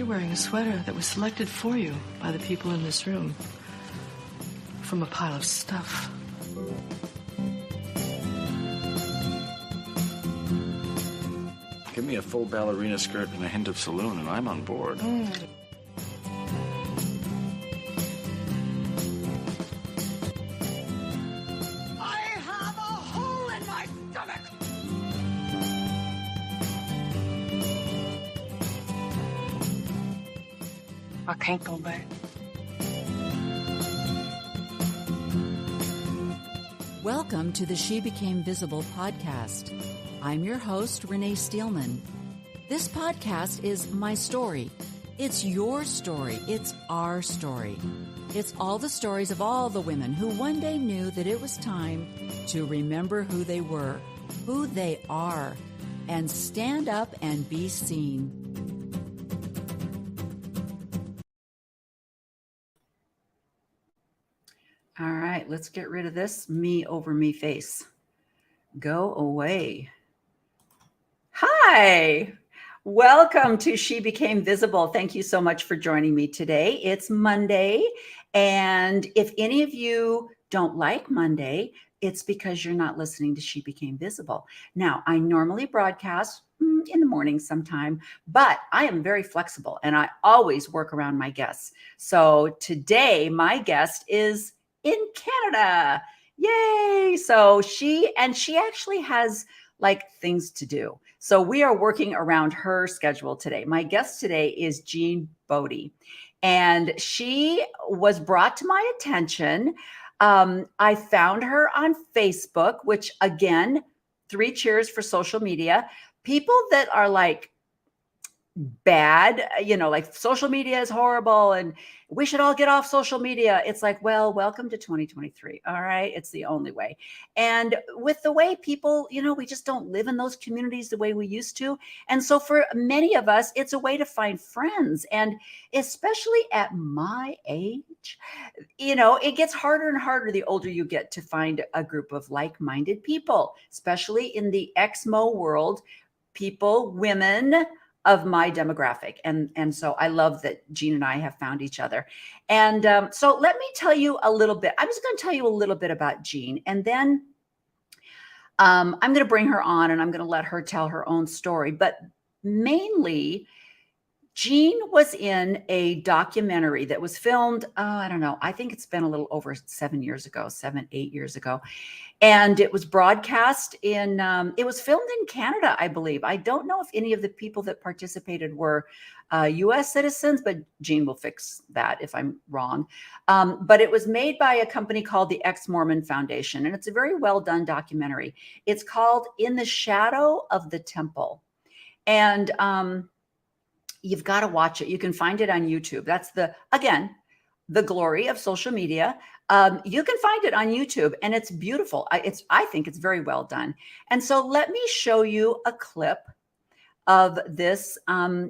wearing a sweater that was selected for you by the people in this room from a pile of stuff. Give me a full ballerina skirt and a hint of saloon, and I'm on board. I have a hole in my stomach! I can't go back. Welcome to the She Became Visible podcast. I'm your host, Renee Steelman. This podcast is my story. It's your story. It's our story. It's all the stories of all the women who one day knew that it was time to remember who they were, who they are, and stand up and be seen. All right, let's get rid of this me over me face. Go away. Hi, welcome to She Became Visible. Thank you so much for joining me today. It's Monday, and if any of you don't like Monday, it's because you're not listening to She Became Visible. Now, I normally broadcast in the morning sometime, but I am very flexible, and I always work around my guests. So today, my guest is in Canada. Yay! So she actually has like things to do. So we are working around her schedule today. My guest today is Jean Brodie, and she was brought to my attention. I found her on Facebook, which again, 3 cheers for social media. People that are like bad, like social media is horrible and we should all get off social media. It's like, well, welcome to 2023. All right. It's the only way. And with the way people, we just don't live in those communities the way we used to. And so for many of us, it's a way to find friends. And especially at my age, it gets harder and harder the older you get to find a group of like-minded people, especially in the Exmo world, people, women of my demographic. And so I love that Jean and I have found each other. And so let me tell you a little bit. I'm just going to tell you a little bit about Jean. And then I'm going to bring her on and I'm going to let her tell her own story. But mainly, Jean was in a documentary that was filmed, I don't know, I think it's been a little over 7 years ago, 8 years ago. And it was broadcast it was filmed in Canada, I believe. I don't know if any of the people that participated were US citizens, but Jean will fix that if I'm wrong. But it was made by a company called the Ex-Mormon Foundation, and it's a very well done documentary. It's called In the Shadow of the Temple. And you've got to watch it. You can find it on YouTube. That's the glory of social media. You can find it on YouTube and it's beautiful. I think it's very well done. And so let me show you a clip of this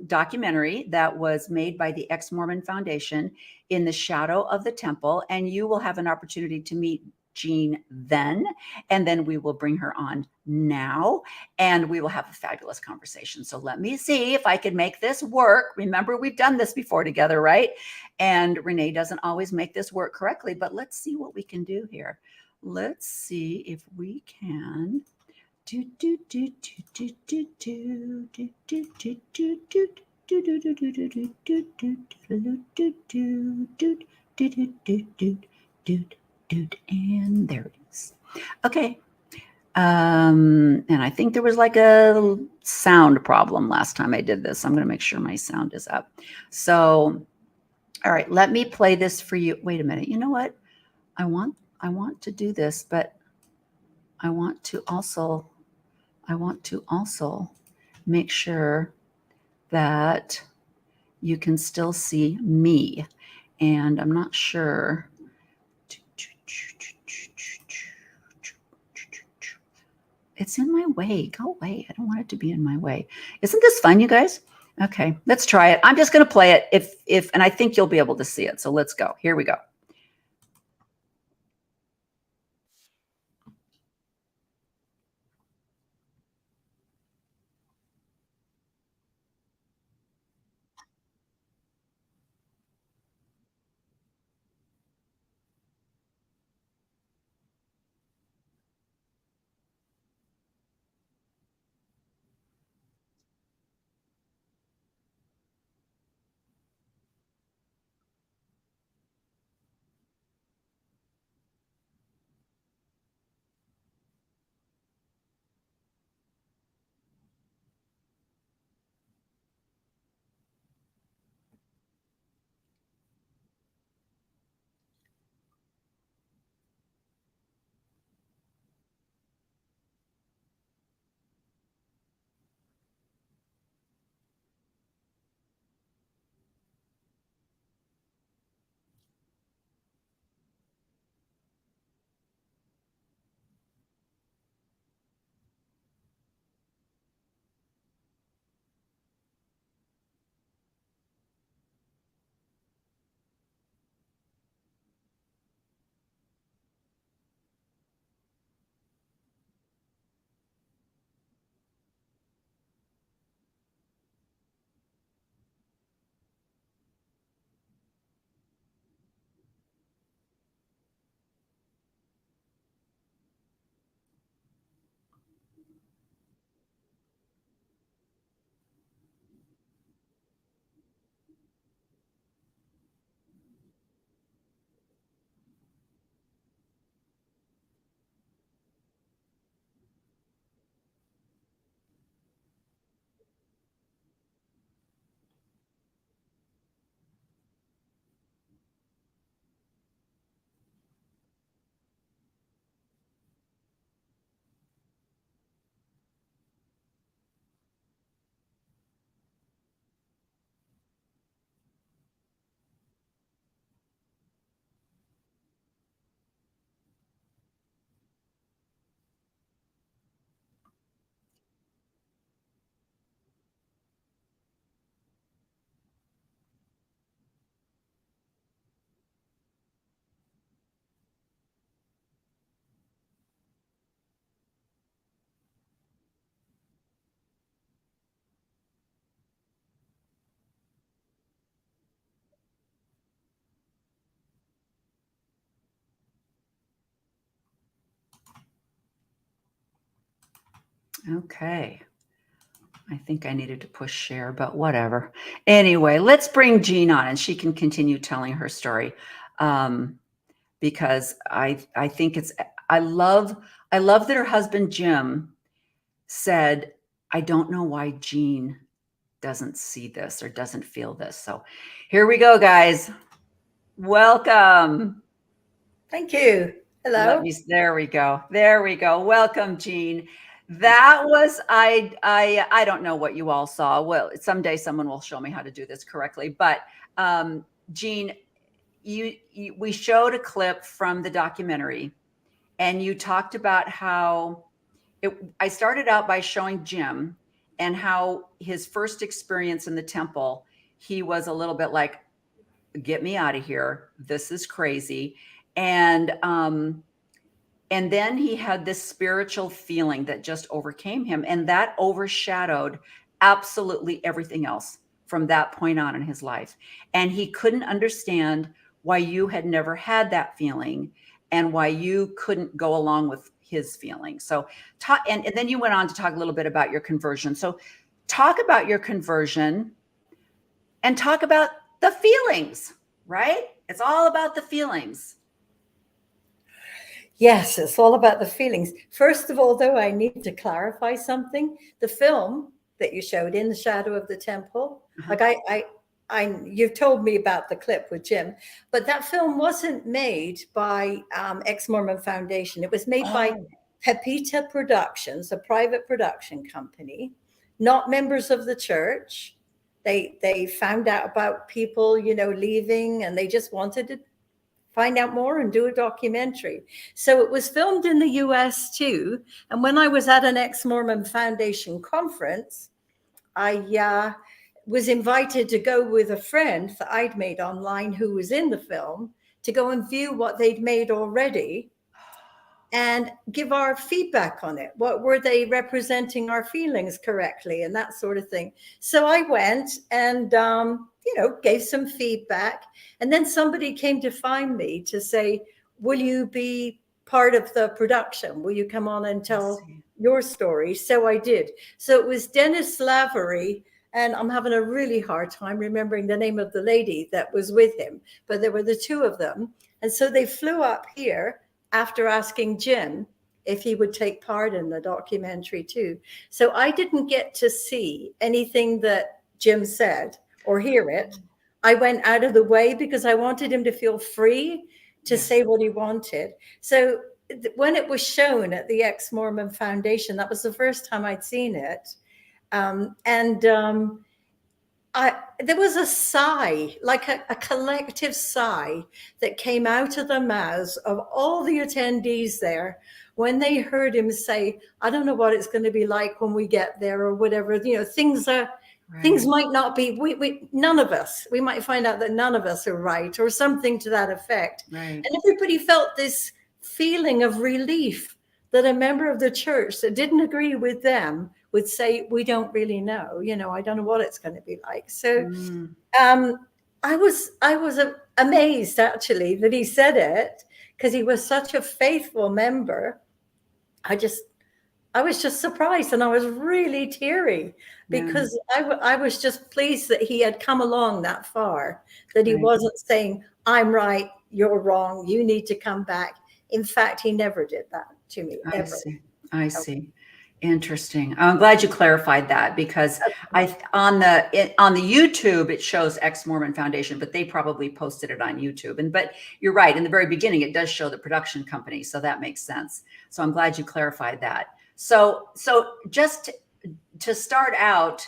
documentary that was made by the Ex-Mormon Foundation, In the Shadow of the Temple. And you will have an opportunity to meet Jean then, and then we will bring her on now, and we will have a fabulous conversation. So let me see if I can make this work. Remember, we've done this before together, right? And Renee doesn't always make this work correctly, but let's see what we can do here. Let's see if we can and there it is. Okay. And I think there was like a sound problem last time I did this. I'm going to make sure my sound is up. So, all right, let me play this for you. Wait a minute. You know what? I want to do this, but I want to also make sure that you can still see me. And I'm not sure. It's in my way. Go away. I don't want it to be in my way. Isn't this fun, you guys? Okay, let's try it. I'm just going to play it and I think you'll be able to see it. So let's go. Here we go. Okay. I think I needed to push share, but whatever. Anyway, let's bring Jean on and she can continue telling her story. Because I think I love that her husband Jim said, I don't know why Jean doesn't see this or doesn't feel this. So here we go, guys. Welcome. Thank you. Hello. There we go. There we go. Welcome, Jean. That was, I don't know what you all saw. Well, someday someone will show me how to do this correctly. But Jean, we showed a clip from the documentary and you talked about how I started out by showing Jim and how his first experience in the temple, he was a little bit like, get me out of here. This is crazy. And then he had this spiritual feeling that just overcame him. And that overshadowed absolutely everything else from that point on in his life. And he couldn't understand why you had never had that feeling and why you couldn't go along with his feeling. So and then you went on to talk a little bit about your conversion. So talk about your conversion and talk about the feelings, right? It's all about the feelings. Yes, it's all about the feelings. First of all, though, I need to clarify something. The film that you showed, In the Shadow of the Temple, like you've told me about the clip with Jim, but that film wasn't made by Ex-Mormon Foundation. It was made by Pepita Productions, a private production company, not members of the church. They found out about people, leaving, and they just wanted to find out more and do a documentary. So it was filmed in the US too. And when I was at an Ex-Mormon Foundation conference, I was invited to go with a friend that I'd made online who was in the film to go and view what they'd made already and give our feedback on it. What were they representing our feelings correctly and that sort of thing. So I went and, gave some feedback. And then somebody came to find me to say, will you be part of the production? Will you come on and tell your story? So I did. So it was Dennis Lavery, and I'm having a really hard time remembering the name of the lady that was with him, but there were the two of them. And so they flew up here after asking Jim if he would take part in the documentary too. So I didn't get to see anything that Jim said or hear it. I went out of the way because I wanted him to feel free to say what he wanted. So when it was shown at the Ex-Mormon Foundation, that was the first time I'd seen it. There was a sigh, like a collective sigh that came out of the mouths of all the attendees there when they heard him say, I don't know what it's going to be like when we get there or whatever. Things might not be, none of us, we might find out that none of us are right or something to that effect. Right. And everybody felt this feeling of relief that a member of the church that didn't agree with them would say, we don't really know, I don't know what it's going to be like. So I was amazed actually that he said it because he was such a faithful member. I was just surprised and I was really teary because I was just pleased that he had come along that far, that he wasn't saying, I'm right, you're wrong, you need to come back. In fact, he never did that to me. Ever. I see. Interesting. I'm glad you clarified that because on the YouTube, it shows Ex-Mormon Foundation, but they probably posted it on YouTube. But you're right. In the very beginning, it does show the production company. So that makes sense. So I'm glad you clarified that. So just to start out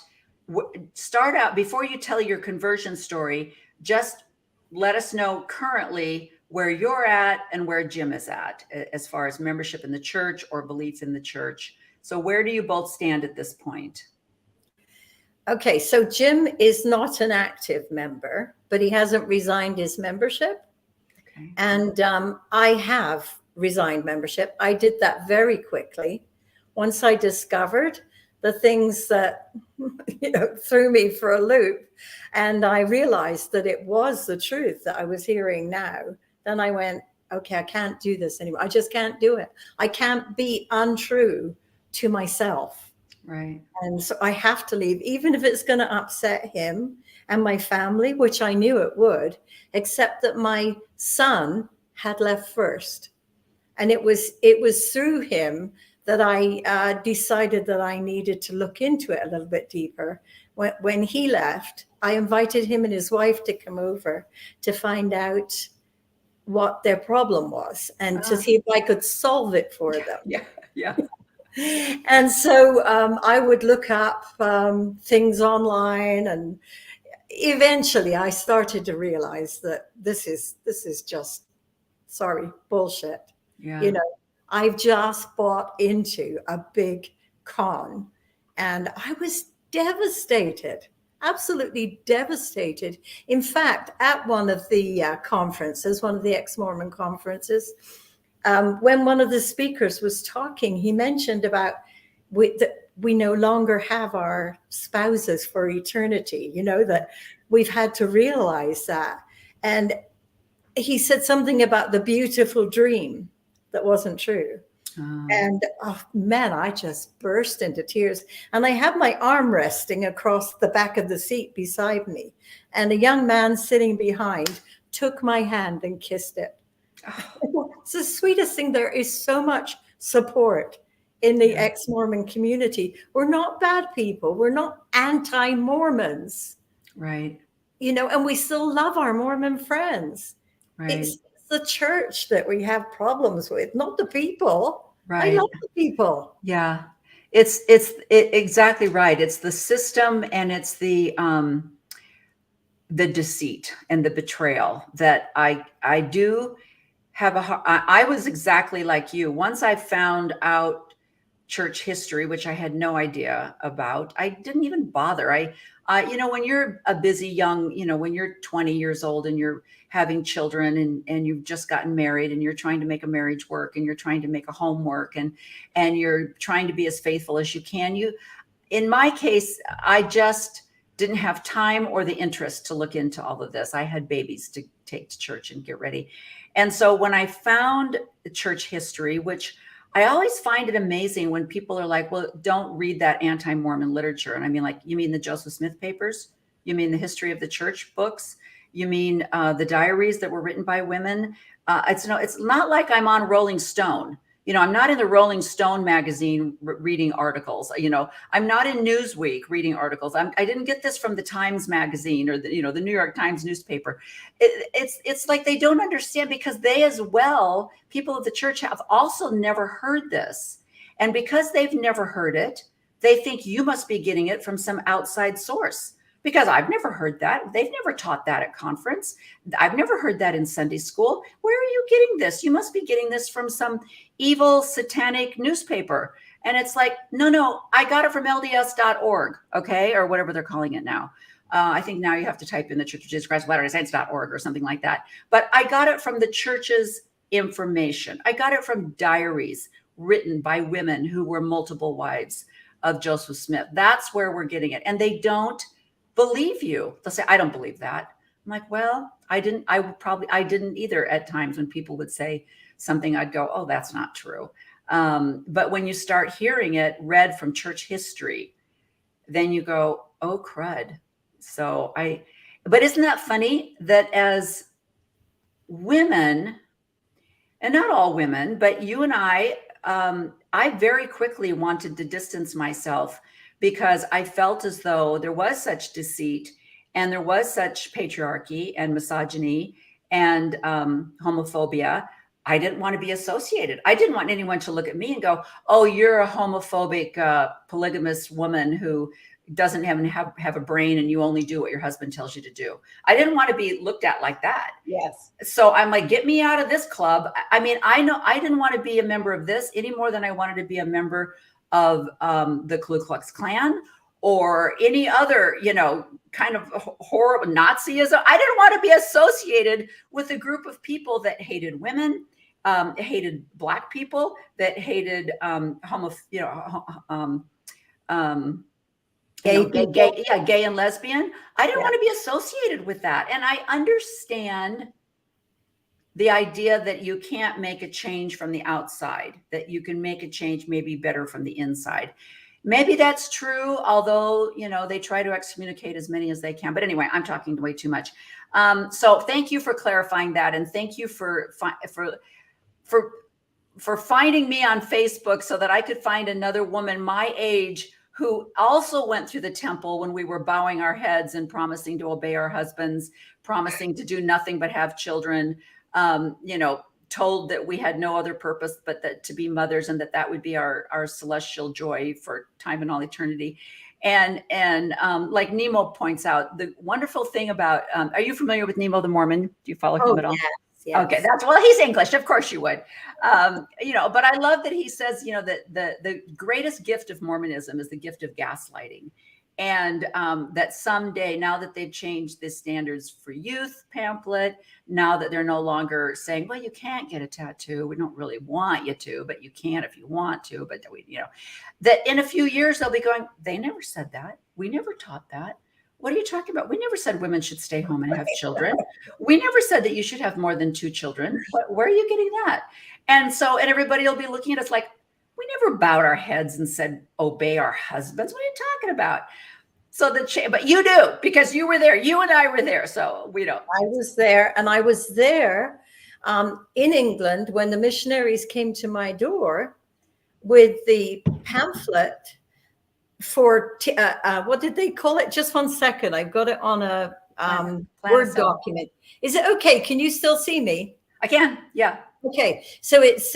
before you tell your conversion story, just let us know currently where you're at and where Jim is at as far as membership in the church or belief in the church. So where do you both stand at this point? Okay, so Jim is not an active member, but he hasn't resigned his membership. Okay. And I have resigned membership. I did that very quickly. Once I discovered the things that threw me for a loop, and I realized that it was the truth that I was hearing now, then I went, okay, I can't do this anymore. I just can't do it. I can't be untrue to myself. Right. And so I have to leave, even if it's going to upset him and my family, which I knew it would, except that my son had left first. And it was through him that I decided that I needed to look into it a little bit deeper. When he left, I invited him and his wife to come over to find out what their problem was and to see if I could solve it for them. Yeah. Yeah. And so I would look up things online, and eventually I started to realize that this is just, sorry, bullshit. Yeah. You know, I've just bought into a big con, and I was devastated, absolutely devastated. In fact, at one of the conferences, one of the ex-Mormon conferences, when one of the speakers was talking, he mentioned about that we no longer have our spouses for eternity, you know, that we've had to realize that. And he said something about the beautiful dream that wasn't true. And oh man, I just burst into tears. And I had my arm resting across the back of the seat beside me. And a young man sitting behind took my hand and kissed it. It's the sweetest thing. There is so much support in the ex-Mormon community. We're not bad people. We're not anti-Mormons. Right. You know, and we still love our Mormon friends. Right. It's the church that we have problems with, not the people. Right. I love the people. Yeah. It's exactly right. It's the system, and it's the deceit and the betrayal that I do have I was exactly like you. Once I found out church history, which I had no idea about, I didn't even bother. You know, when you're a busy young, you know, when you're 20 years old and you're having children and you've just gotten married and you're trying to make a marriage work and you're trying to make a home work and you're trying to be as faithful as you can, in my case, I just didn't have time or the interest to look into all of this. I had babies to take to church and get ready. And so when I found church history, which I always find it amazing when people are like, well, don't read that anti-Mormon literature. And I mean, like, you mean the Joseph Smith papers? You mean the history of the church books? You mean the diaries that were written by women? It's not like I'm on Rolling Stone. You know, I'm not in the Rolling Stone magazine reading articles. You know, I'm not in Newsweek reading articles. I didn't get this from the Times magazine or the New York Times newspaper. It's like they don't understand, because they as well, people of the church, have also never heard this. And because they've never heard it, they think you must be getting it from some outside source. Because I've never heard that. They've never taught that at conference. I've never heard that in Sunday school. Where are you getting this? You must be getting this from some evil satanic newspaper. And it's like, no, I got it from LDS.org, okay? Or whatever they're calling it now. I think now you have to type in the Church of Jesus Christ of Latter-day Saints.org or something like that. But I got it from the church's information. I got it from diaries written by women who were multiple wives of Joseph Smith. That's where we're getting it. And they don't believe you. They'll say, I don't believe that. I'm like, well, I didn't either at times when people would say something, I'd go, oh, that's not true. But when you start hearing it read from church history, then you go, oh, crud. But isn't that funny that as women, and not all women, but you and I very quickly wanted to distance myself, because I felt as though there was such deceit and there was such patriarchy and misogyny and homophobia. I didn't want to be associated. I didn't want anyone to look at me and go, oh, you're a homophobic, polygamous woman who doesn't have a brain and you only do what your husband tells you to do. I didn't want to be looked at like that. Yes. So I'm like, get me out of this club. I mean, I know I didn't want to be a member of this any more than I wanted to be a member of the Ku Klux Klan or any other, kind of horrible Nazism. I didn't want to be associated with a group of people that hated women, hated Black people, that hated gay and lesbian. I didn't want to be associated with that. And I understand the idea that you can't make a change from the outside, that you can make a change maybe better from the inside. Maybe that's true, although, they try to excommunicate as many as they can. But anyway, I'm talking way too much. So thank you for clarifying that. And thank you for finding me on Facebook so that I could find another woman my age who also went through the temple when we were bowing our heads and promising to obey our husbands, promising to do nothing but have children, told that we had no other purpose but that to be mothers, and that would be our celestial joy for time and all eternity. And like Nemo points out, the wonderful thing about, are you familiar with Nemo the Mormon? Do you follow him at all? Yes. Okay, he's English. Of course you would. But I love that he says, that the greatest gift of Mormonism is the gift of gaslighting. And that someday, now that they've changed the standards for youth pamphlet, now that they're no longer saying, well, you can't get a tattoo. We don't really want you to, but you can if you want to. But that in a few years, they'll be going, they never said that. We never taught that. What are you talking about? We never said women should stay home and have children. We never said that you should have more than 2 children. Where are you getting that? And everybody will be looking at us like, we never bowed our heads and said, obey our husbands. What are you talking about? So but you do, because you were there. You and I were there. So we don't. I was there, and I was there in England when the missionaries came to my door with the pamphlet for what did they call it? Just one second. I've got it on a Word document. Is it okay? Can you still see me? I can. Yeah. Okay. So it's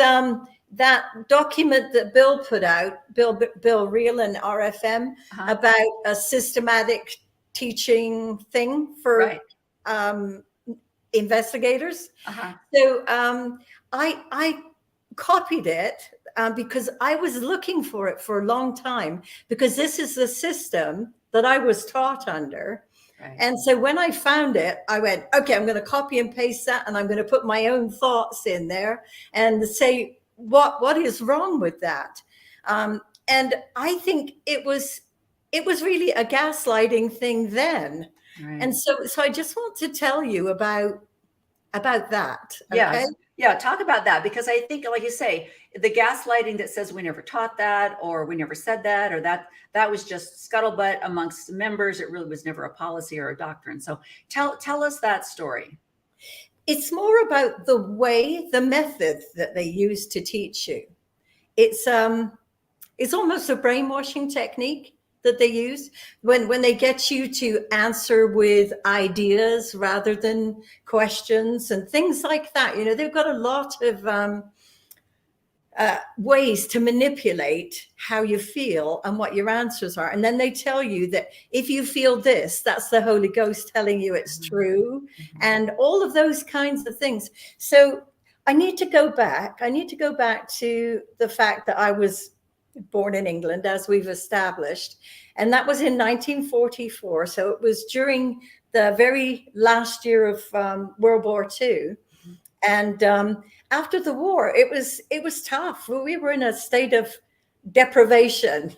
that document that Bill put out, Bill Reel and RFM, about a systematic teaching thing for investigators. So I copied it because I was looking for it for a long time, because this is the system that I was taught under. Right. And so when I found it, I went, okay, I'm going to copy and paste that, and I'm going to put my own thoughts in there and say, what is wrong with that? And I think it was really a gaslighting thing then. Right. And so I just want to tell you about that. Okay? Yeah, talk about that, because I think, like you say, the gaslighting that says we never taught that, or we never said that, or that was just scuttlebutt amongst members. It really was never a policy or a doctrine. So tell us that story. It's more about the method that they use to teach you. It's almost a brainwashing technique that they use when they get you to answer with ideas rather than questions and things like that. They've got a lot of ways to manipulate how you feel and what your answers are. And then they tell you that if you feel this, that's the Holy Ghost telling you it's true, and all of those kinds of things. So I need to go back. To the fact that I was born in England, as we've established. And that was in 1944. So it was during the very last year of World War II. And after the war, it was tough. We were in a state of deprivation.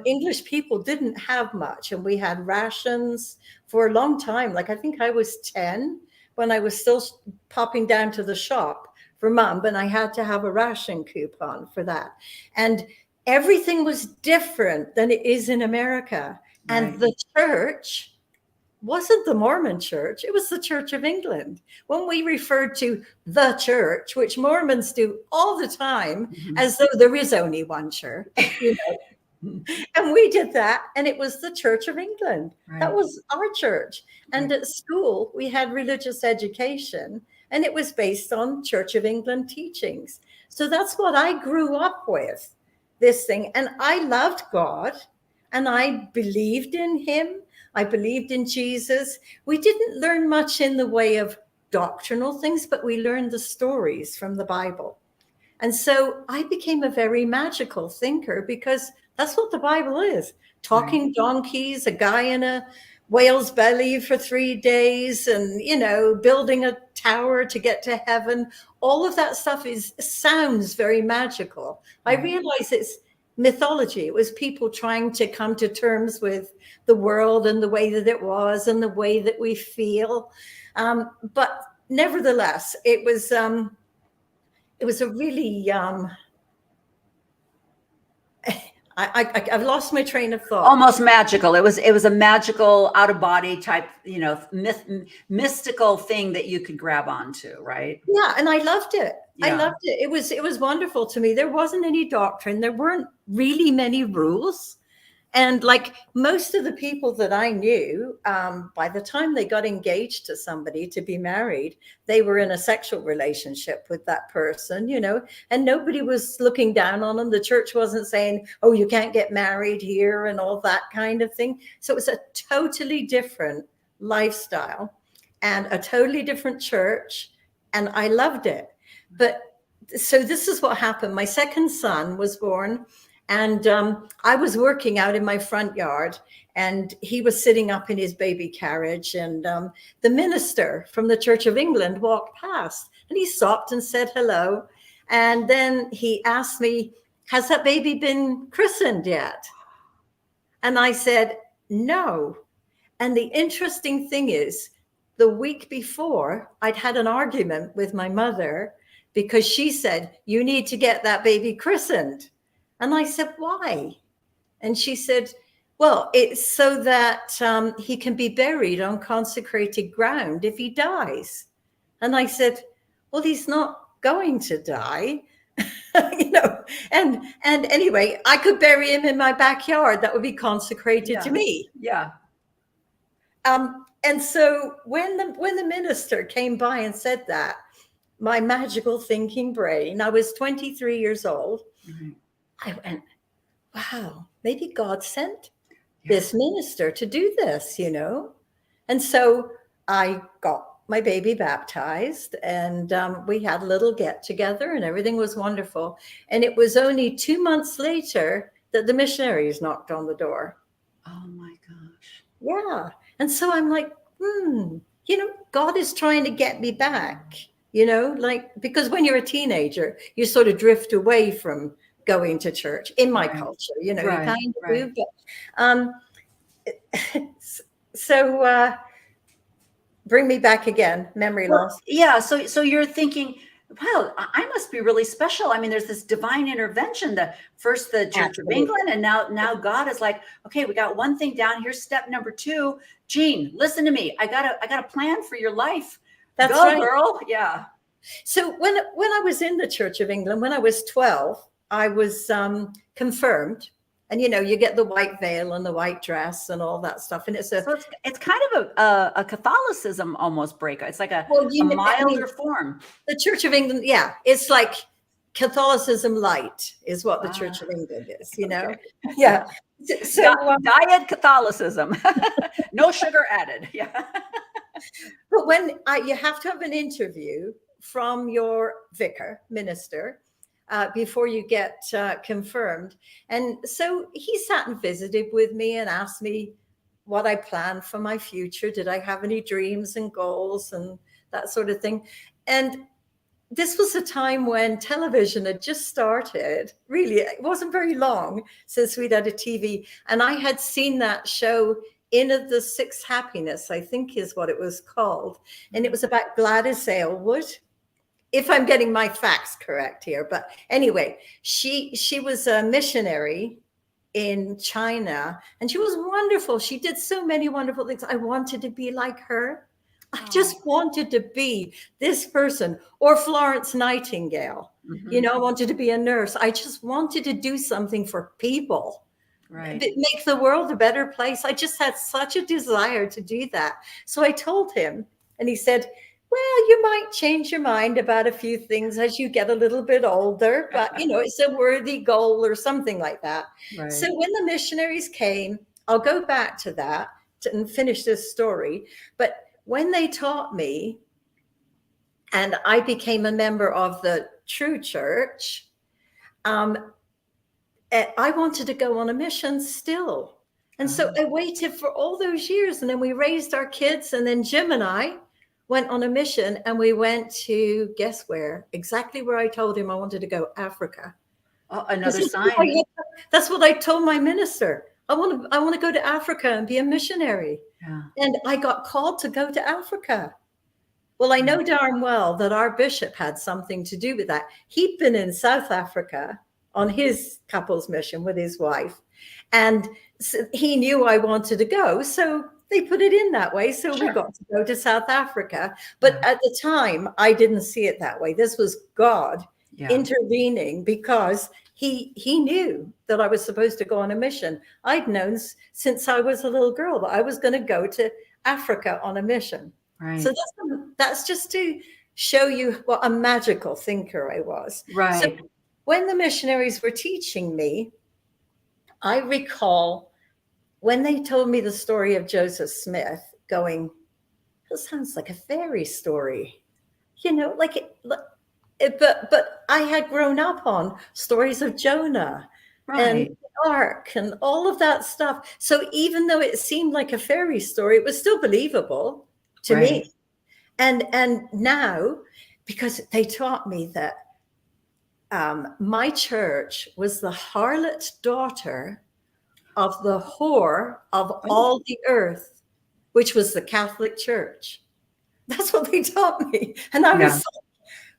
English people didn't have much, and we had rations for a long time. Like, I think I was 10 when I was still popping down to the shop for Mum, but I had to have a ration coupon for that. And everything was different than it is in America. Right. And the church wasn't the Mormon church. It was the Church of England. When we referred to the church, which Mormons do all the time, as though there is only one church, and we did that, and it was the Church of England. Right. That was our church. And at school, we had religious education, and it was based on Church of England teachings. So that's what I grew up with, this thing. And I loved God, and I believed in him. I believed in Jesus. We didn't learn much in the way of doctrinal things, but we learned the stories from the Bible. And so I became a very magical thinker, because that's what the Bible is. Talking donkeys, a guy in a whale's belly for 3 days, and, building a tower to get to heaven. All of that stuff sounds very magical. I realize it's mythology. It was people trying to come to terms with the world and the way that it was and the way that we feel. But nevertheless, it was a really, I've lost my train of thought. Almost magical. It was a magical out of body type, mystical thing that you could grab onto, right? Yeah, and I loved it. I Yeah. loved it. It was wonderful to me. There wasn't any doctrine. There weren't really many rules. And like most of the people that I knew, by the time they got engaged to somebody to be married, they were in a sexual relationship with that person, and nobody was looking down on them. The church wasn't saying, oh, you can't get married here and all that kind of thing. So it was a totally different lifestyle and a totally different church. And I loved it. But so this is what happened. My second son was born. And I was working out in my front yard, and he was sitting up in his baby carriage. And the minister from the Church of England walked past, and he stopped and said hello. And then he asked me, has that baby been christened yet? And I said, no. And the interesting thing is, the week before, I'd had an argument with my mother because she said, you need to get that baby christened. And I said, why? And she said, well, it's so that he can be buried on consecrated ground if he dies. And I said, well, he's not going to die, and anyway, I could bury him in my backyard. That would be consecrated to me. Yeah. And so when the minister came by and said that, my magical thinking brain, I was 23 years old. Mm-hmm. I went, wow, maybe God sent this minister to do this, And so I got my baby baptized, and we had a little get together, and everything was wonderful. And it was only 2 months later that the missionaries knocked on the door. Oh my gosh. Yeah. And so I'm like, God is trying to get me back, because when you're a teenager, you sort of drift away from going to church in my culture, you kind of do. But, so bring me back again, memory loss. Yeah. So you're thinking, wow, I must be really special. I mean, there's this divine intervention, the Church of England, and now God is like, okay, we got one thing down. Here's step number 2. Jean, listen to me. I got a plan for your life. That's Go, right, girl. Yeah. So when I was in the Church of England, when I was 12, I was confirmed, and you get the white veil and the white dress and all that stuff, and it's kind of a Catholicism almost breakup. It's like a milder form. The Church of England, it's like Catholicism light is what the Church of England is, Okay. Yeah. So diet Catholicism, no sugar added. Yeah. But when you have to have an interview from your vicar minister before you get confirmed. And so he sat and visited with me and asked me what I planned for my future. Did I have any dreams and goals and that sort of thing? And this was a time when television had just started. Really, it wasn't very long since we'd had a TV. And I had seen that show, In of the Sixth Happiness, I think is what it was called. And it was about Gladys Aylward, if I'm getting my facts correct here. But anyway, she was a missionary in China, and she was wonderful. She did so many wonderful things. I wanted to be like her. I just wanted to be this person, or Florence Nightingale. Mm-hmm. I wanted to be a nurse. I just wanted to do something for people. Right. Make the world a better place. I just had such a desire to do that. So I told him, and he said, well, you might change your mind about a few things as you get a little bit older, but it's a worthy goal or something like that. Right. So when the missionaries came, I'll go back to that and finish this story. But when they taught me, and I became a member of the true church, I wanted to go on a mission still. And so I waited for all those years, and then we raised our kids, and then Jim and I went on a mission, and we went to, guess where? Exactly where I told him I wanted to go, Africa. Oh, another sign. That's what I told my minister. I want to go to Africa and be a missionary. Yeah. And I got called to go to Africa. Well, I know darn well that our bishop had something to do with that. He'd been in South Africa on his couple's mission with his wife. And so he knew I wanted to go. So they put it in that way. So we got to go to South Africa. But at the time, I didn't see it that way. This was God intervening because he knew that I was supposed to go on a mission. I'd known since I was a little girl that I was going to go to Africa on a mission. Right. So that's just to show you what a magical thinker I was. Right. So when the missionaries were teaching me, I recall when they told me the story of Joseph Smith, going, that sounds like a fairy story, like it, but I had grown up on stories of Jonah and the Ark and all of that stuff. So even though it seemed like a fairy story, it was still believable to me. And now, because they taught me that my church was the harlot daughter of the whore of all the earth, which was the Catholic Church. That's what they taught me. And I was like,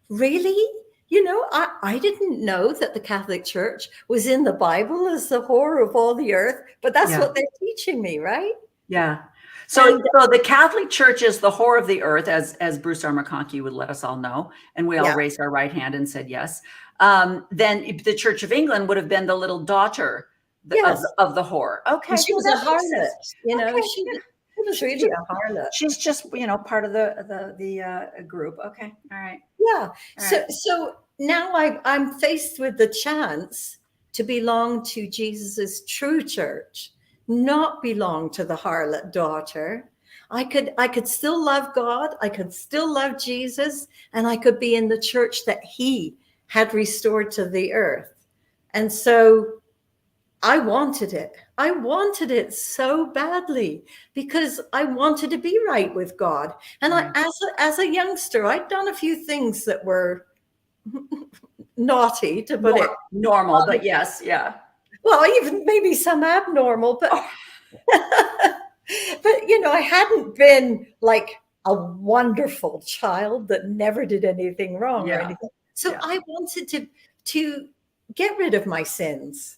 really? I didn't know that the Catholic Church was in the Bible as the whore of all the earth, but that's what they're teaching me, right? Yeah. So the Catholic Church is the whore of the earth, as Bruce R. McConkie would let us all know. And we all raised our right hand and said yes. Then the Church of England would have been the little daughter of the whore. Okay. She was a harlot, she was really a harlot. She's just, part of the group. Okay. All right. Yeah. So now I'm faced with the chance to belong to Jesus's true church, not belong to the harlot daughter. I could still love God. I could still love Jesus, and I could be in the church that he had restored to the earth. And so I wanted it. I wanted it so badly because I wanted to be right with God. And as a youngster, I'd done a few things that were naughty, to put it normal, but yes, yeah. Well, even maybe some abnormal, but but I hadn't been like a wonderful child that never did anything wrong or anything. So I wanted to get rid of my sins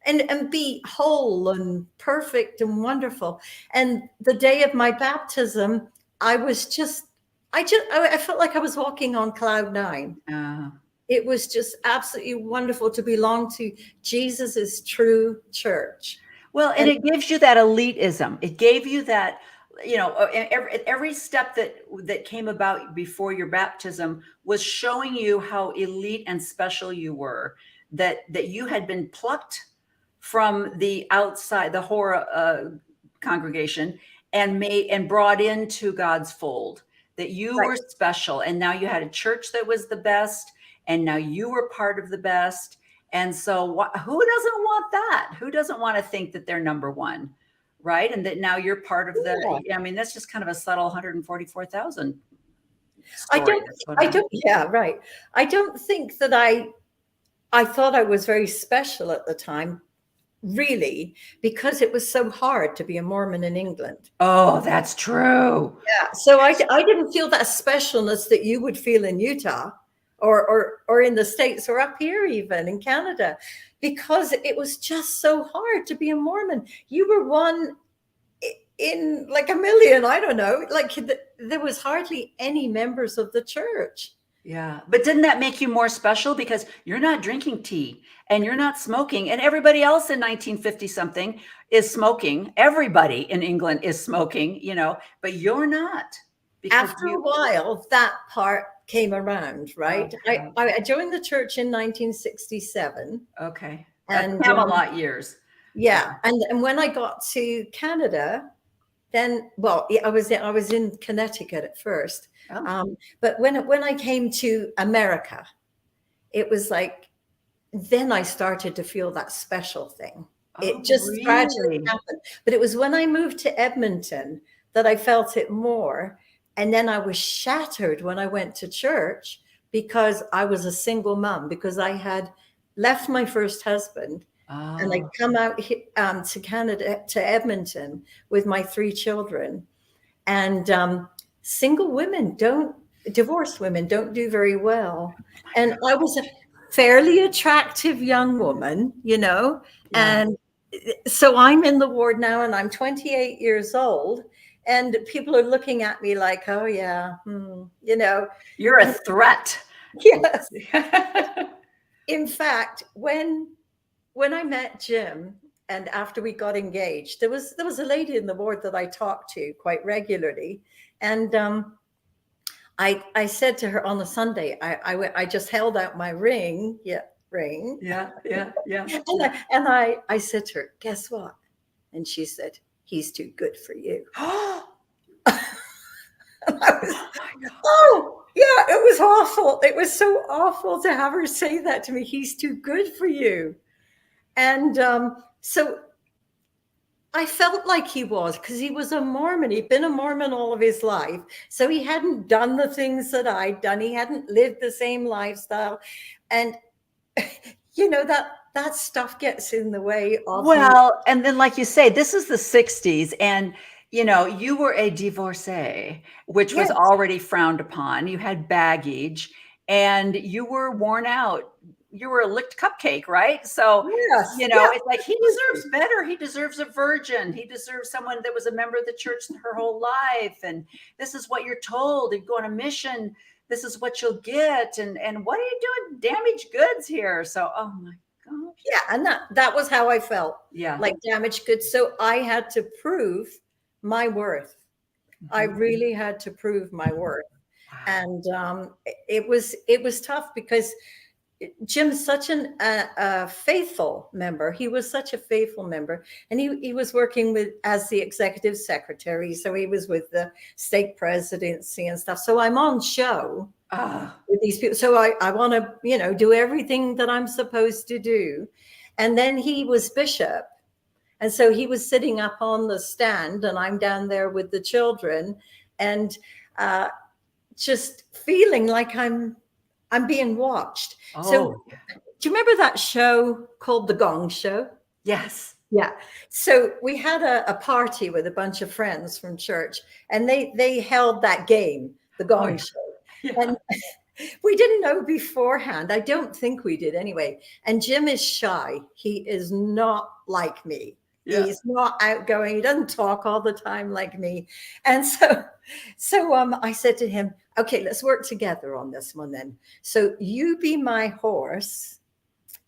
and be whole and perfect and wonderful. And the day of my baptism, I felt like I was walking on cloud 9. It was just absolutely wonderful to belong to Jesus's true church. Well, and it gives you that elitism. It gave you that, every step that came about before your baptism was showing you how elite and special you were, that you had been plucked from the outside, the whore congregation, and brought into God's fold, that you were special. And now you had a church that was the best, and now you were part of the best. And so who doesn't want that? Who doesn't want to think that they're number one, right? And that now you're part of that's just kind of a subtle 144,000. I don't think that I thought I was very special at the time, really, because it was so hard to be a Mormon in England. Oh, that's true. Yeah. So I didn't feel that specialness that you would feel in Utah or in the States or up here, even in Canada, because it was just so hard to be a Mormon. You were one in like a million, I don't know, like there was hardly any members of the church. Yeah. But didn't that make you more special? Because you're not drinking tea and you're not smoking, and everybody else in 1950 something is smoking. Everybody in England is smoking, but you're not. After a while, that part came around, right? Okay. I joined the church in 1967. Okay. And Camelot years. Yeah. And when I got to Canada, then, I was in Connecticut at first. Oh. But when I came to America, it was like, then I started to feel that special thing. It just gradually happened. But it was when I moved to Edmonton that I felt it more. And then I was shattered when I went to church because I was a single mom, because I had left my first husband and I'd come out to Canada, to Edmonton with my 3 children. And divorced women don't do very well. And I was fairly attractive young woman, Yeah. and so I'm in the ward now, and I'm 28 years old, and people are looking at me like, oh yeah, You're a threat. yes. In fact, when I met Jim, and after we got engaged, there was a lady in the ward that I talked to quite regularly, and I said to her on the Sunday, I just held out my ring, ring, Yeah. and I said to her, guess what? And she said, he's too good for you. And I was, oh yeah, it was awful. It was so awful to have her say that to me. He's too good for you. And so I felt like he was, because he was a Mormon. He'd been a Mormon all of his life. So he hadn't done the things that I'd done. He hadn't lived the same lifestyle. And, that stuff gets in the way of. Well, and then like you say, this is the 60s, and you were a divorcee, which was Yes. already frowned upon. You had baggage and you were worn out. You were a licked cupcake, right? So, Yes, it's like he deserves better. He deserves a virgin. He deserves someone that was a member of the church her whole life. And this is what you're told. You go on a mission. This is what you'll get. And what are you doing? Damaged goods here. So, oh my gosh. Yeah, and that was how I felt. Yeah. Like damaged goods. So I had to prove my worth. I really had to prove my worth. Wow. And it was tough, because Jim's such a faithful member. He was such a faithful member, and he was working as the executive secretary. So he was with the stake presidency and stuff. So I'm on show with these people. So I want to, do everything that I'm supposed to do. And then he was bishop. And so he was sitting up on the stand, and I'm down there with the children, and just feeling like I'm being watched. Oh. So do you remember that show called The Gong Show? Yes. Yeah. So we had a party with a bunch of friends from church, and they held that game, The Gong Show. Yeah. And we didn't know beforehand. I don't think we did anyway. And Jim is shy. He is not like me. Yeah. He's not outgoing. He doesn't talk all the time like me. And so I said to him, okay, let's work together on this one then. So you be my horse,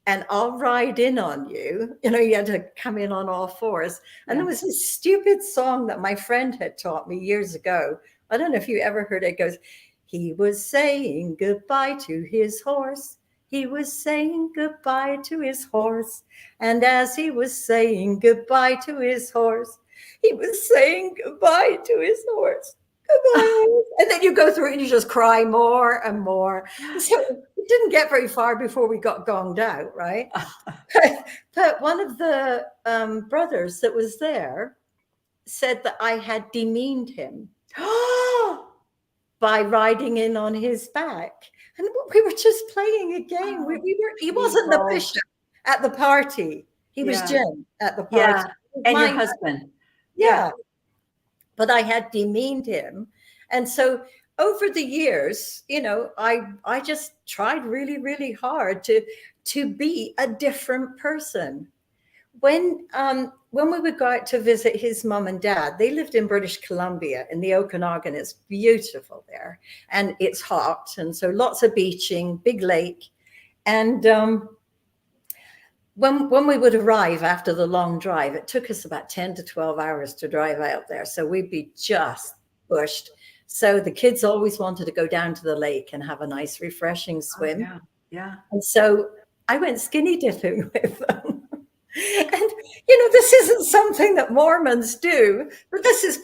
and I'll ride in on you. You had to come in on all fours. And there was this stupid song that my friend had taught me years ago. I don't know if you ever heard it. It goes, he was saying goodbye to his horse. He was saying goodbye to his horse. And as he was saying goodbye to his horse, he was saying goodbye to his horse. Goodbye. And then you go through it and you just cry more and more. So it didn't get very far before we got gonged out, right? But one of the brothers that was there said that I had demeaned him by riding in on his back. And we were just playing a game. He wasn't the bishop at the party. He was Jim at the party. Yeah. And your husband. Yeah. But I had demeaned him. And so over the years, I just tried really, really hard to be a different person. When we would go out to visit his mom and dad, they lived in British Columbia in the Okanagan. It's beautiful there, and it's hot, and so lots of beaching, big lake. And when we would arrive after the long drive, it took us about 10 to 12 hours to drive out there. So we'd be just bushed. So the kids always wanted to go down to the lake and have a nice, refreshing swim. Oh, yeah. And so I went skinny dipping with them. And, this isn't something that Mormons do, but this is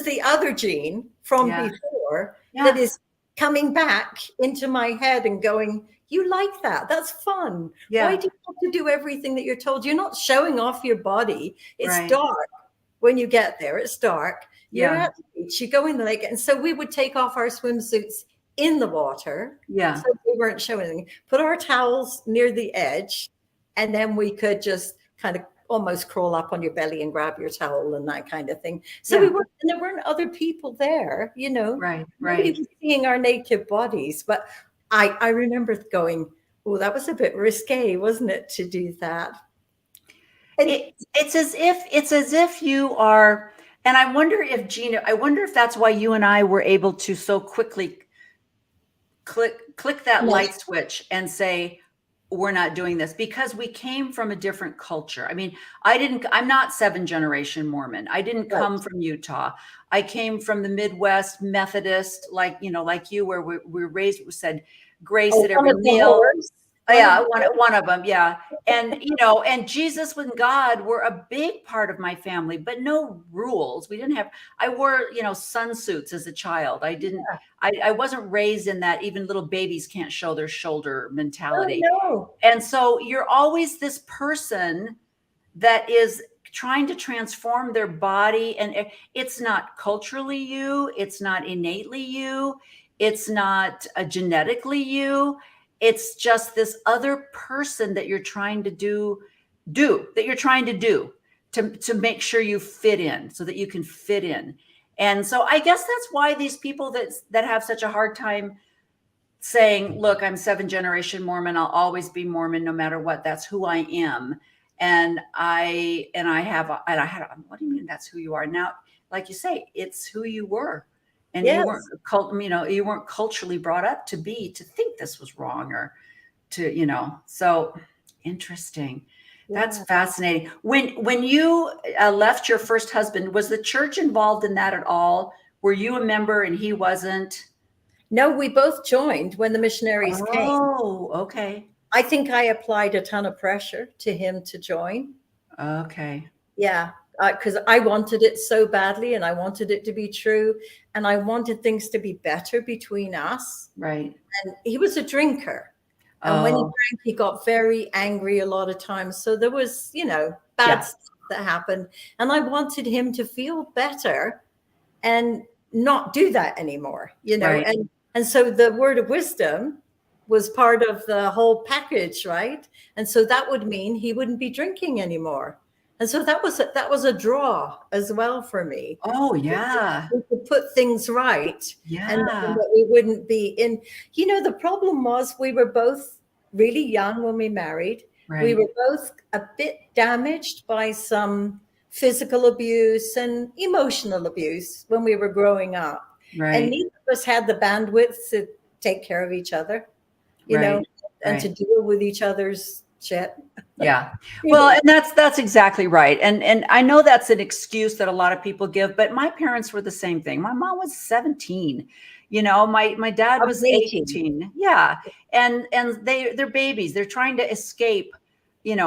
the other gene from before that is coming back into my head and going, you like that? That's fun. Yeah. Why do you have to do everything that you're told? You're not showing off your body. It's dark when you get there. It's dark. You're at the beach. You go in the lake. And so we would take off our swimsuits in the water. Yeah. So we weren't showing anything. Put our towels near the edge. And then we could just kind of almost crawl up on your belly and grab your towel and that kind of thing. So there weren't other people there, Right. Nobody was seeing our naked bodies. But I remember going, Well, that was a bit risque, wasn't it, to do that? And It's as if you are, and I wonder if Gina, I wonder if that's why you and I were able to so quickly click that Yes. light switch and say, we're not doing this, because we came from a different culture. I mean, I'm not 7th-generation Mormon. I didn't come from Utah. I came from the Midwest Methodist, like you, where we're raised, we said grace at every meal. Yeah, one of them. Yeah. And, and Jesus and God were a big part of my family, but no rules. We didn't have, I wore, sunsuits as a child. I wasn't raised in that even little babies can't show their shoulder mentality. Oh, no. And so you're always this person that is trying to transform their body. And it's not culturally you. It's not innately you. It's not genetically you. It's just this other person that you're trying to do to make sure you fit in, so that you can fit in. And so I guess that's why these people that have such a hard time saying, look, I'm 7th-generation Mormon, I'll always be Mormon no matter what, that's who I am. And I had, what do you mean that's who you are? Now, like you say, it's who you were. And Yes. you weren't culturally brought up to think this was wrong, or to, so interesting. That's fascinating. When you left your first husband, was the church involved in that at all? Were you a member and he wasn't? No, we both joined when the missionaries came. Oh, okay. I think I applied a ton of pressure to him to join. Okay. Yeah, because I wanted it so badly, and I wanted it to be true, and I wanted things to be better between us. Right. And he was a drinker. And when he drank, he got very angry a lot of times. So there was, bad stuff that happened. And I wanted him to feel better and not do that anymore, Right. And so the word of wisdom was part of the whole package, right? And so that would mean he wouldn't be drinking anymore. And so that was a draw as well for me. Oh, yeah. We could put things right. Yeah. And that we wouldn't be in, the problem was we were both really young when we married. Right. We were both a bit damaged by some physical abuse and emotional abuse when we were growing up. Right. And neither of us had the bandwidth to take care of each other, and to deal with each other's shit. Yeah. Well, and that's exactly right. And I know that's an excuse that a lot of people give, but my parents were the same thing. My mom was 17. My dad was 18. Yeah. And they're babies. They're trying to escape,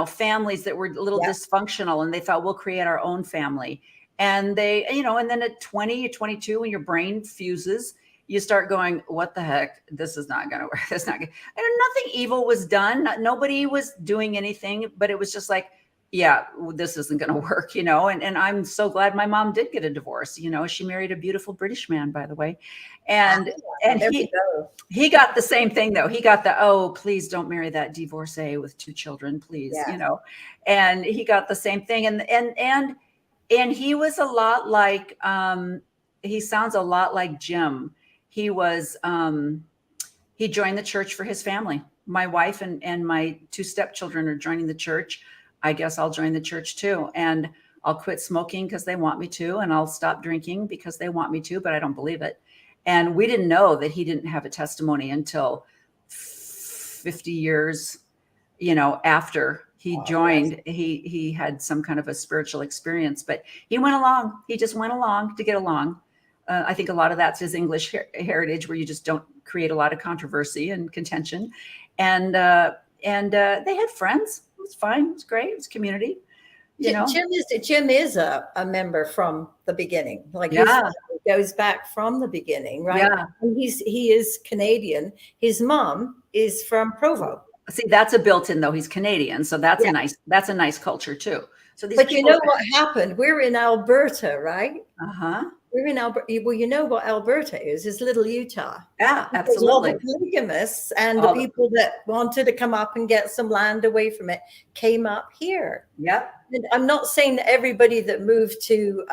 families that were a little dysfunctional, and they thought, we'll create our own family. And they, and then at 20 or 22, when your brain fuses, you start going, what the heck? This is not going to work. That's not good. And nothing evil was done. Nobody was doing anything, but it was just like, yeah, this isn't going to work, and I'm so glad my mom did get a divorce. She married a beautiful British man, by the way. And he got the same thing though. He got the, oh, please don't marry that divorcee with 2 children, please, and he got the same thing. And he was a lot like, he sounds a lot like Jim. He was, he joined the church for his family. My wife and my 2 stepchildren are joining the church. I guess I'll join the church too. And I'll quit smoking because they want me to. And I'll stop drinking because they want me to, but I don't believe it. And we didn't know that he didn't have a testimony until 50 years, after he joined. He had some kind of a spiritual experience, but he went along. He just went along to get along. I think a lot of that's his English heritage, where you just don't create a lot of controversy and contention. And they had friends. It was fine. It was great. It was community. Jim is a member from the beginning. Like his family goes back from the beginning, right? Yeah. And he is Canadian. His mom is from Provo. See, that's a built-in though. He's Canadian, so that's a nice culture too. So these but you know what happened? We're in Alberta, right? We're in Alberta. Well, you know what Alberta is? It's little Utah. Yeah, absolutely. All the polygamists and the people that wanted to come up and get some land away from it came up here. Yeah. And I'm not saying that everybody that moved to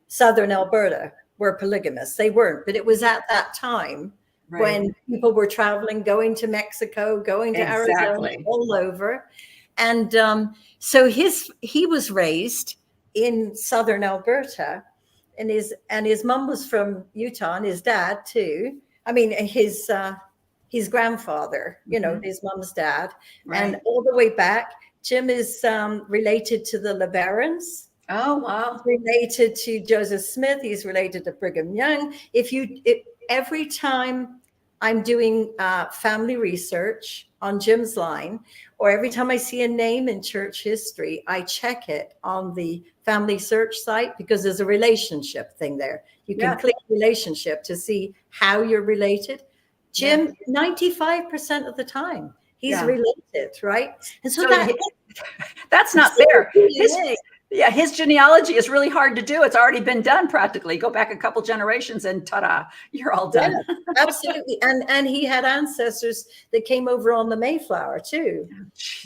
southern Alberta were polygamists. They weren't, but it was at that time Right. when people were traveling, going to Mexico, going to Arizona, Exactly. all over. And so he was raised in southern Alberta, and his mom was from Utah, and his dad too. I mean, his grandfather, his mom's dad, and Right. all the way back. Jim is related to the LeBarons. Oh, wow. Related to Joseph Smith. He's related to Brigham Young. Every time I'm doing family research on Jim's line, or every time I see a name in church history, I check it on the family search site, because there's a relationship thing there. You can click relationship to see how you're related. Jim, 95% of the time, he's related, right? And so that's not fair. His genealogy is really hard to do. It's already been done practically. Go back a couple generations and ta-da, you're all done. Yeah, absolutely. And he had ancestors that came over on the Mayflower too.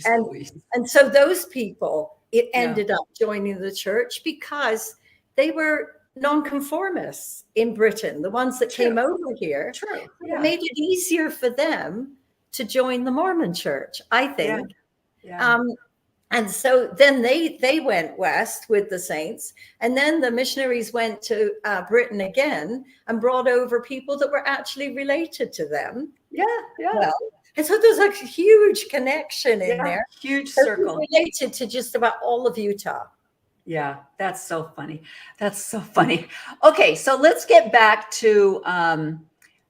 And so those people, it ended up joining the church because they were nonconformists in Britain, the ones that came over here. True. It made it easier for them to join the Mormon church, I think. And so then they went west with the saints, and then the missionaries went to Britain again and brought over people that were actually related to them. Well, and so there's a huge connection in there. Huge circle. Related to just about all of Utah. Yeah, that's so funny. That's so funny. Okay, so let's get back to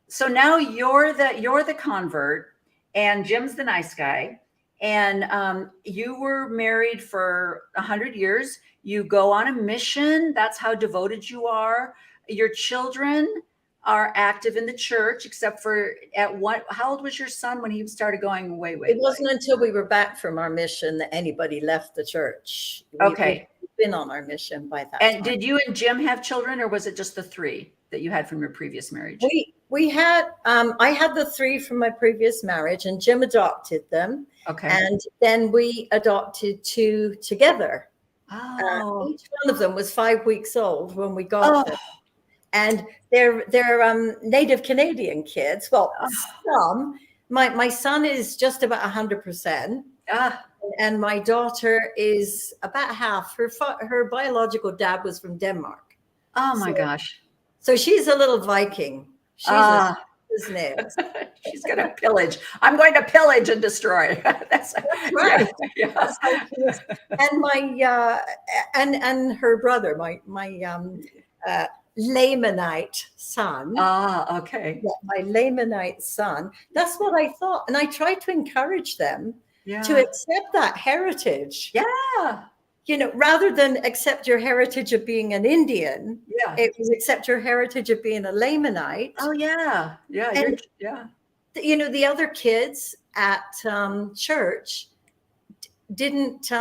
so now you're the convert, and Jim's the nice guy. And you were married for 100 years. You go on a mission. That's how devoted you are. Your children are active in the church, except for how old was your son when he started going way? It wasn't until we were back from our mission that anybody left the church. We've been on our mission by that time. And did you and Jim have children, or was it just the 3 that you had from your previous marriage? We had, I had the 3 from my previous marriage, and Jim adopted them. Okay. And then we adopted 2 together. Oh. Each one of them was 5 weeks old when we got them. And they're Native Canadian kids. Well, some. My son is just about 100%. And my daughter is about half. Her biological dad was from Denmark. Oh my gosh. So she's a little Viking. She's she's going to pillage. I'm going to pillage and destroy. That's right. Yeah. And my and her brother, my Lamanite son. Okay. Yeah, my Lamanite son. That's what I thought, and I tried to encourage them to accept that heritage. Yeah. Rather than accept your heritage of being an Indian, it was accept your heritage of being a Lamanite. Oh, yeah. Yeah. And, the other kids at church didn't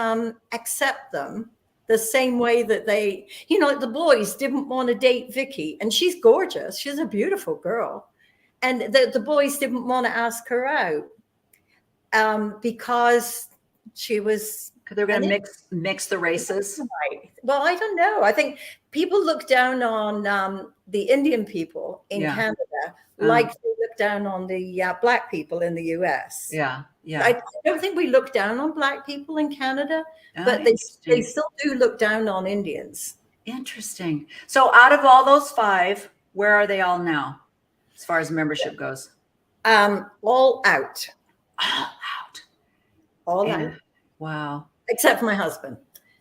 accept them the same way that they, the boys didn't want to date Vicky. And she's gorgeous. She's a beautiful girl. And the boys didn't want to ask her out because she was... They're going to mix the races. Right. Well, I don't know. I think people look down on the Indian people in Canada like they look down on the Black people in the US. Yeah. I don't think we look down on Black people in Canada, but they still do look down on Indians. Interesting. So out of all those 5, where are they all now as far as membership goes? All out. All out. Wow. Except for my husband.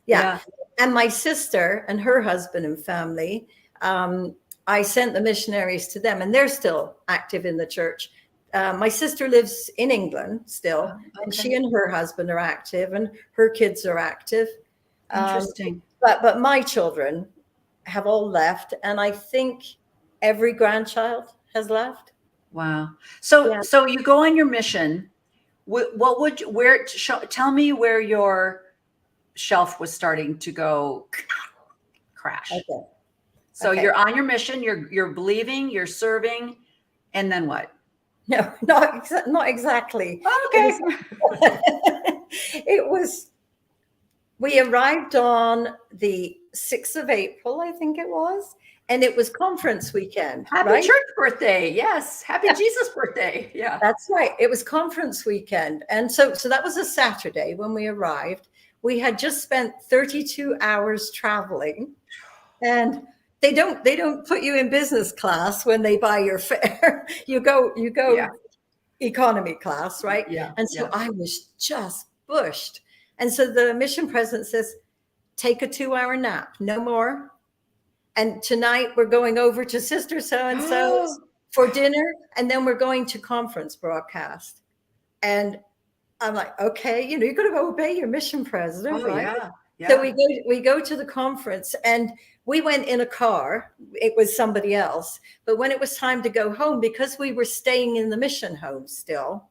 Yeah. And my sister and her husband and family, I sent the missionaries to them, and they're still active in the church. My sister lives in England still, and she and her husband are active, and her kids are active. Interesting. But my children have all left, and I think every grandchild has left. Wow. So you go on your mission. Tell me where your shelf was starting to go crash. Okay. So you're on your mission, you're believing, you're serving, and then what? No, not exactly. Okay. We arrived on the 6th of April, I think it was. and it was conference weekend. Happy right? church birthday. Yes. Happy Jesus birthday. Yeah. That's right. It was conference weekend. And so that was a Saturday when we arrived. We had just spent 32 hours traveling, and they don't put you in business class when they buy your fare. you go Yeah. economy class, right? Yeah. And so Yeah. I was just bushed. And so the mission president says, take a 2-hour nap, no more. And tonight we're going over to Sister So-and-so's for dinner, and then we're going to conference broadcast. And I'm like, okay, you got to obey your mission president, right? Yeah. Yeah. So we go to the conference, and we went in a car. It was somebody else. But when it was time to go home, because we were staying in the mission home still,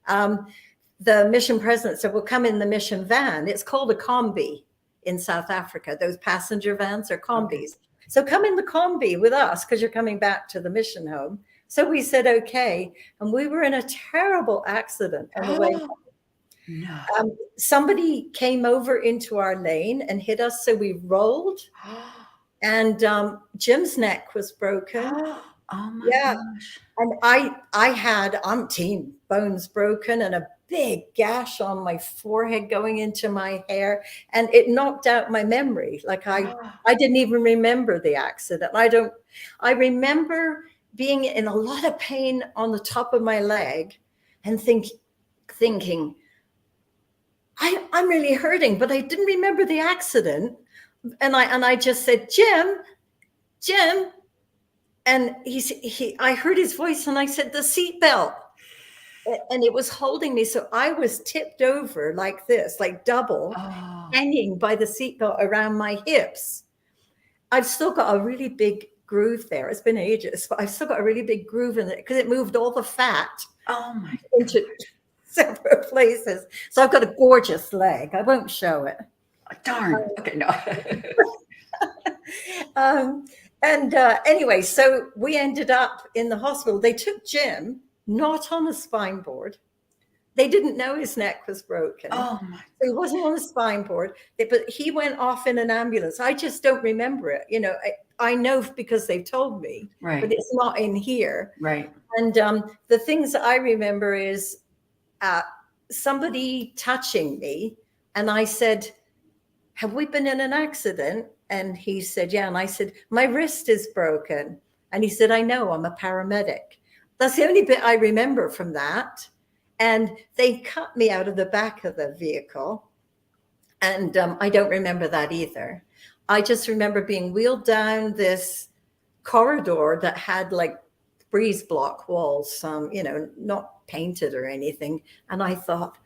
the mission president said, we'll come in the mission van. It's called a combi in South Africa. Those passenger vans are combis. Okay. So come in the combi with us because you're coming back to the mission home. So we said, okay. And we were in a terrible accident on the way home. No. Somebody came over into our lane and hit us. So we rolled, and Jim's neck was broken. Oh my gosh. And I had umpteen bones broken and a big gash on my forehead going into my hair, and it knocked out my memory. Like I didn't even remember the accident. I remember being in a lot of pain on the top of my leg and thinking, I'm really hurting, but I didn't remember the accident. And I just said, Jim. And I heard his voice, and I said, the seatbelt. And it was holding me. So I was tipped over like this, like double, hanging by the seatbelt around my hips. I've still got a really big groove there. It's been ages, but I've still got a really big groove in it because it moved all the fat into several places. So I've got a gorgeous leg. I won't show it. Darn. Okay, no. Anyway, so we ended up in the hospital. They took Jim, not on a spine board. They didn't know his neck was broken. Oh my! So he wasn't on a spine board, but he went off in an ambulance. I just don't remember it. I know because they've told me, right? But it's not in here, right? And the things I remember is somebody touching me, and I said, have we been in an accident? And he said, yeah. And I said, my wrist is broken. And he said, I know, I'm a paramedic. That's the only bit I remember from that. And they cut me out of the back of the vehicle. And I don't remember that either. I just remember being wheeled down this corridor that had like breeze block walls, not painted or anything. And I thought,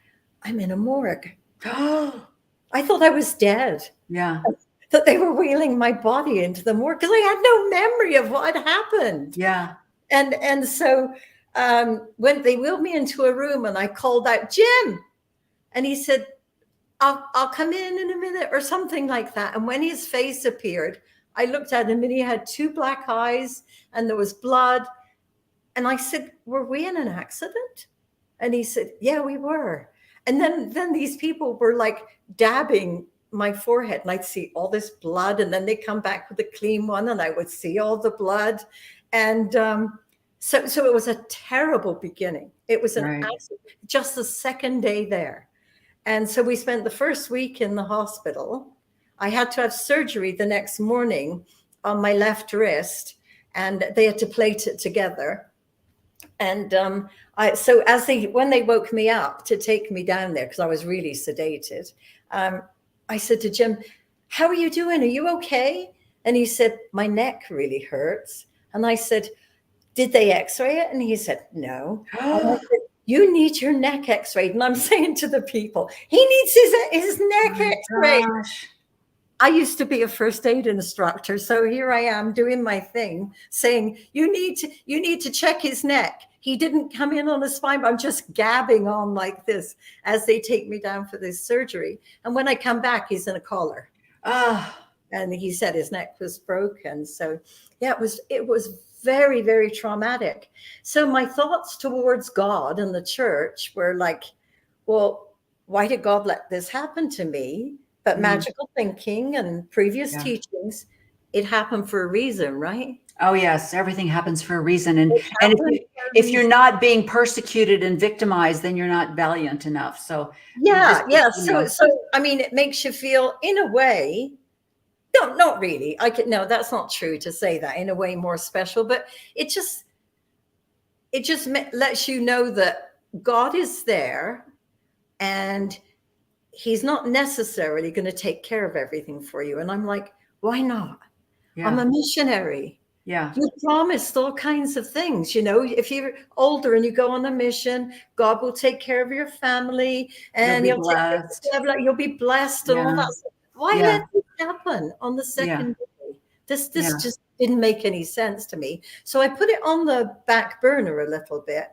I'm in a morgue. I thought I was dead. Yeah. That they were wheeling my body into the morgue because I had no memory of what had happened. Yeah. And so when they wheeled me into a room, and I called out, Jim, and he said, I'll come in a minute or something like that. And when his face appeared, I looked at him, and he had 2 black eyes, and there was blood. And I said, were we in an accident? And he said, yeah, we were. And then these people were like dabbing my forehead, and I'd see all this blood, and then they come back with a clean one, and I would see all the blood. And so it was a terrible beginning. It was an accident, just the second day there. And so we spent the first week in the hospital. I had to have surgery the next morning on my left wrist, and they had to plate it together. And when they woke me up to take me down there, because I was really sedated, I said to Jim, how are you doing? Are you okay? And he said, my neck really hurts. And I said, did they x-ray it? And he said, no. And I said, you need your neck x-rayed. And I'm saying to the people, he needs his neck x-rayed. Gosh. I used to be a first aid instructor. So here I am doing my thing, saying, you need to check his neck. He didn't come in on a spine, but I'm just gabbing on like this as they take me down for this surgery. And when I come back, he's in a collar. And he said his neck was broken. So yeah, it was very, very traumatic. So my thoughts towards God and the church were like, well, why did God let this happen to me? But magical thinking and previous teachings it happened for a reason, right? Oh yes, everything happens for a reason. And happened if you're not being persecuted and victimized, then you're not valiant enough. So Yeah, yeah. you know. So I mean, it makes you feel, in a way, no, not really. No, that's not true to say that, in a way more special, but it just lets you know that God is there, and he's not necessarily going to take care of everything for you. And I'm like, why not? Yeah. I'm a missionary. Yeah. You're promised all kinds of things. You know, if you're older and you go on a mission, God will take care of your family, and You'll be blessed. you'll be blessed and all Yeah. that. Why Yeah. let this happen on the second day? This Yeah. just didn't make any sense to me. So I put it on the back burner a little bit.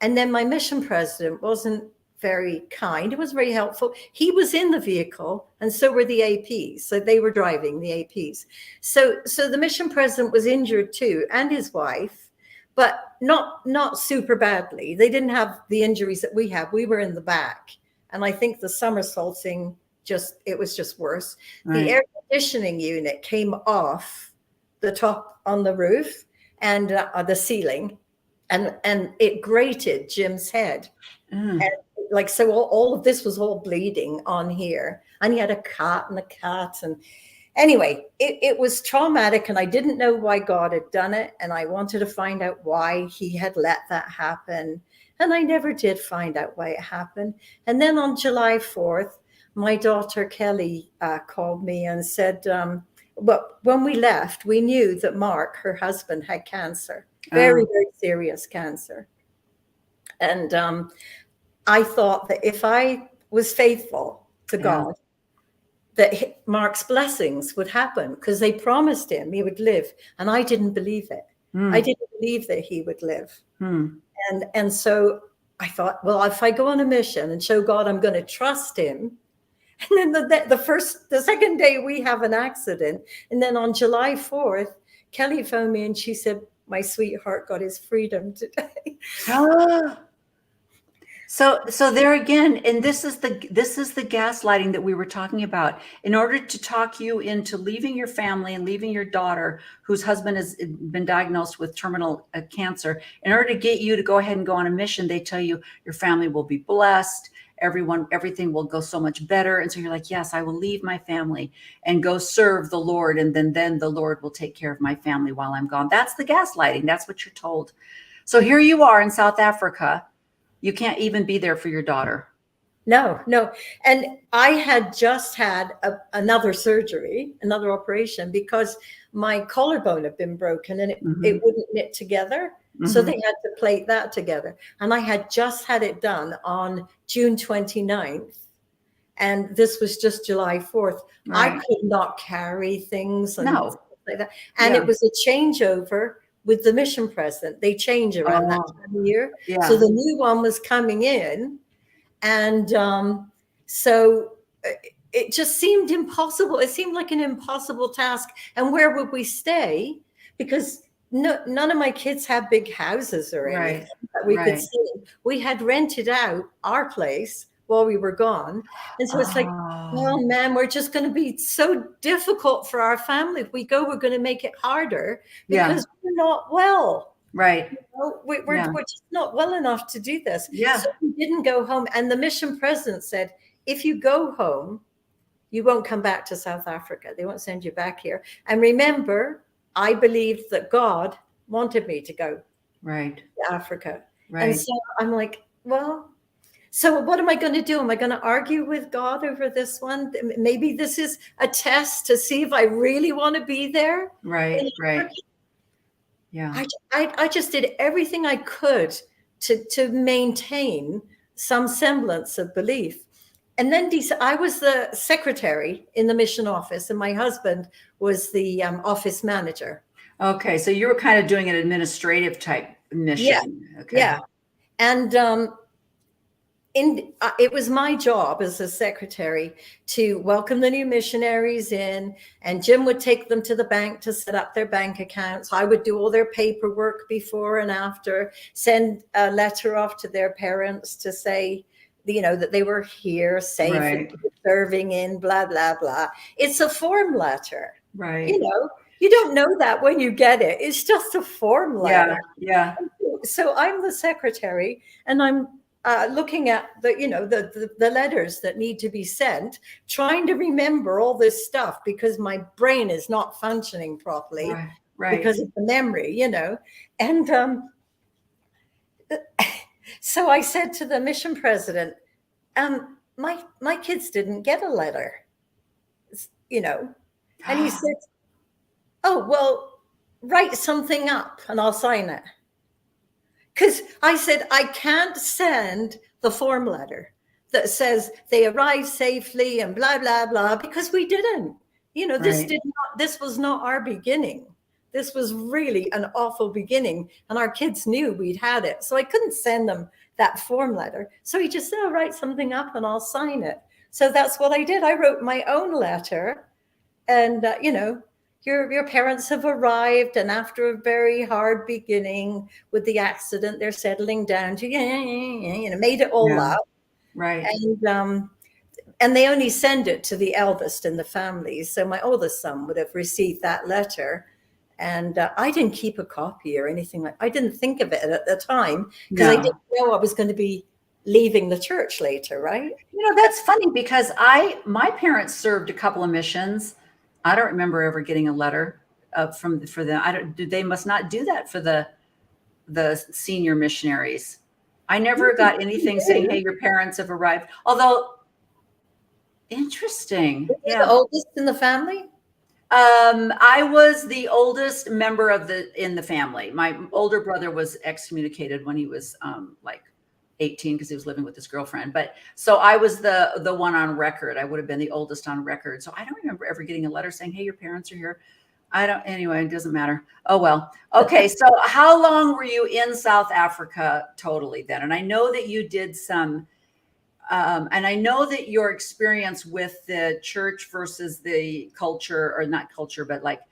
And then my mission president wasn't very kind. He was very helpful. He was in the vehicle, and so were the APs. So they were driving, the APs. So the mission president was injured too, and his wife, but not super badly. They didn't have the injuries that we have. We were in the back, and I think the somersaulting it was just worse. Right. The air conditioning unit came off the top on the roof and the ceiling, and it grated Jim's head. And like, so all of this was all bleeding on here, and he had a cat, and anyway, it was traumatic, and I didn't know why God had done it, and I wanted to find out why he had let that happen, and I never did find out why it happened. And then on July 4th, my daughter Kelly called me and said, well, when we left, we knew that Mark, her husband, had cancer, very serious cancer. And I thought that if I was faithful to God, that Mark's blessings would happen, because they promised him he would live. And I didn't believe it. I didn't believe that he would live. And so I thought, well, if I go on a mission and show God I'm going to trust him. And then the second day we have an accident. And then on July 4th, Kelly phoned me and she said, my sweetheart got his freedom today. So there again, and this is the gaslighting that we were talking about. In order to talk you into leaving your family and leaving your daughter, whose husband has been diagnosed with terminal cancer, in order to get you to go ahead and go on a mission, they tell you your family will be blessed, everything will go so much better. And so you're like, yes, I will leave my family and go serve the Lord, and then the Lord will take care of my family while I'm gone. That's the gaslighting. That's what you're told. So here you are in South Africa. You can't even be there for your daughter. No. And I had just had another surgery, another operation, because my collarbone had been broken and it wouldn't knit together. So they had to plate that together. And I had just had it done on June 29th. And this was just July 4th. Right. I could not carry things and stuff like that. And it was a changeover with the mission president. They change around that time of year. Yeah. So the new one was coming in. And so it just seemed impossible. It seemed like an impossible task. And where would we stay? Because none of my kids had big houses or anything that we could see. We had rented out our place while we were gone. And so it's like, oh man, we're just going to be so difficult for our family. If we go, we're going to make it harder because we're not well. Right. You know, we're just not well enough to do this. Yeah. So we didn't go home. And the mission president said, if you go home, you won't come back to South Africa. They won't send you back here. And remember, I believed that God wanted me to go to Africa. Right. And so I'm like, well, so what am I going to do? Am I going to argue with God over this one? Maybe this is a test to see if I really want to be there. Right. Yeah. I just did everything I could to maintain some semblance of belief. And then I was the secretary in the mission office, and my husband was the office manager. Okay, so you were kind of doing an administrative type mission. Yeah. Okay. Yeah. And it was my job as a secretary to welcome the new missionaries in, and Jim would take them to the bank to set up their bank accounts. I would do all their paperwork before and after, send a letter off to their parents to say, that they were here, safe, and serving in, blah, blah, blah. It's a form letter. Right. You don't know that when you get it. It's just a form letter. Yeah. So I'm the secretary, and I'm looking at the letters that need to be sent, trying to remember all this stuff because my brain is not functioning properly because of the memory, And so I said to the mission president, my kids didn't get a letter, and he said, oh, well, write something up and I'll sign it. Because I said, I can't send the form letter that says they arrived safely and blah, blah, blah, because we didn't. This was not our beginning. This was really an awful beginning. And our kids knew we'd had it. So I couldn't send them that form letter. So he just said, oh, write something up and I'll sign it. So that's what I did. I wrote my own letter. And, your parents have arrived, and after a very hard beginning with the accident, they're settling down to, made it all up. Right. And they only send it to the eldest in the family. So my oldest son would have received that letter. And I didn't keep a copy or anything I didn't think of it at the time because I didn't know I was going to be leaving the church later, right? That's funny because my parents served a couple of missions. I don't remember ever getting a letter for them. They must not do that for the senior missionaries. I never got anything saying, hey, your parents have arrived. Although, interesting. Yeah. The oldest in the family? I was the oldest member in the family. My older brother was excommunicated when he was like 18 because he was living with his girlfriend. But so I was the one on record. I would have been the oldest on record. So I don't remember ever getting a letter saying, hey, your parents are here. Anyway, it doesn't matter. Oh, well. Okay. So how long were you in South Africa totally then? And I know that you did some, and I know that your experience with the church versus the culture, or not culture, but like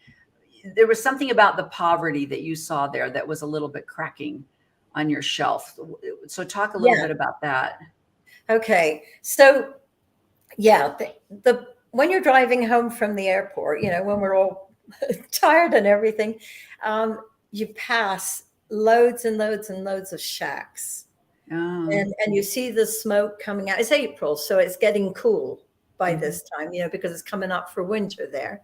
there was something about the poverty that you saw there that was a little bit cracking on your shelf. So talk a little bit about that. Okay. So when you're driving home from the airport, when we're all tired and everything, you pass loads and loads and loads of shacks. Oh. And you see the smoke coming out. It's April, so it's getting cool by this time, because it's coming up for winter there.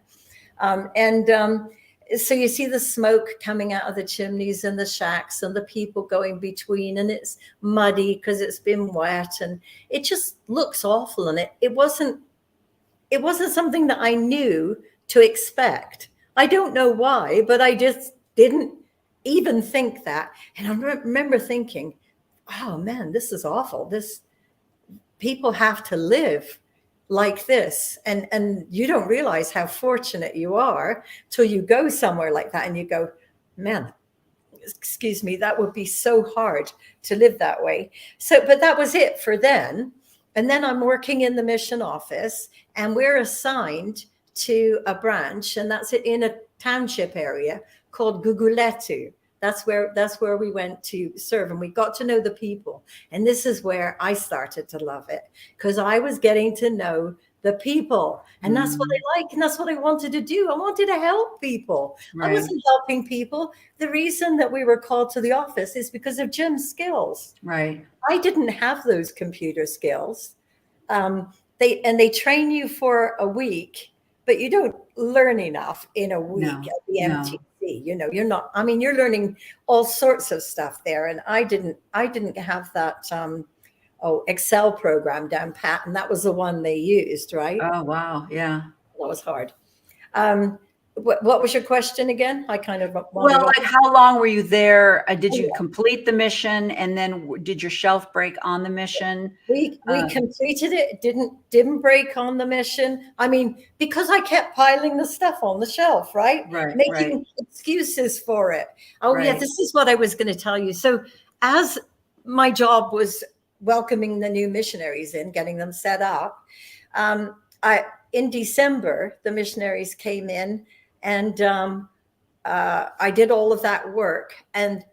So you see the smoke coming out of the chimneys and the shacks and the people going between, and it's muddy because it's been wet, and it just looks awful. And it wasn't something that I knew to expect. I don't know why, but I just didn't even think that. And I remember thinking, oh man, this is awful. People have to live like this, and you don't realize how fortunate you are till you go somewhere like that and you go, man, excuse me, that would be so hard to live that way. So, but that was it for then. And then I'm working in the mission office, and we're assigned to a branch, and that's in a township area called Guguletu. That's where we went to serve, and we got to know the people. And this is where I started to love it, because I was getting to know the people, and that's what I like, and that's what I wanted to do. I wanted to help people. Right. I wasn't helping people. The reason that we were called to the office is because of Jim's skills. Right. I didn't have those computer skills. They train you for a week, but you don't learn enough in a week at the MTC. You're not, you're learning all sorts of stuff there. And I didn't have that Excel program down pat, and that was the one they used, right? Oh, wow. Yeah. That was hard. What was your question again? I kind of like how long were you there? Did you complete the mission, and then did your shelf break on the mission? We completed it. Didn't break on the mission. Because I kept piling the stuff on the shelf, right? Making excuses for it. Oh yeah, this is what I was going to tell you. So as my job was welcoming the new missionaries in, getting them set up, in December the missionaries came in. And I did all of that work. And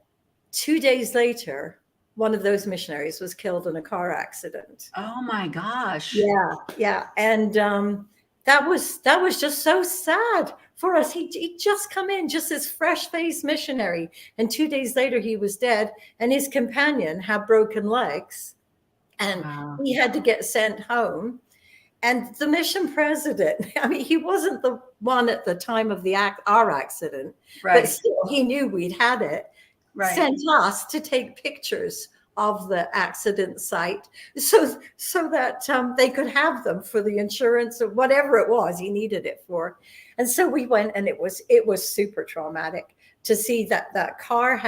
2 days later, one of those missionaries was killed in a car accident. Oh my gosh. Yeah. And that was just so sad, for us. He'd just come in, just this fresh-faced missionary. And 2 days later, he was dead. And his companion had broken legs. And he had to get sent home. And the mission president, I mean, he wasn't the one at the time of our accident, but still, he knew we'd had it, sent us to take pictures of the accident site so that they could have them for the insurance or whatever it was he needed it for. And so we went, and it was super traumatic to see that car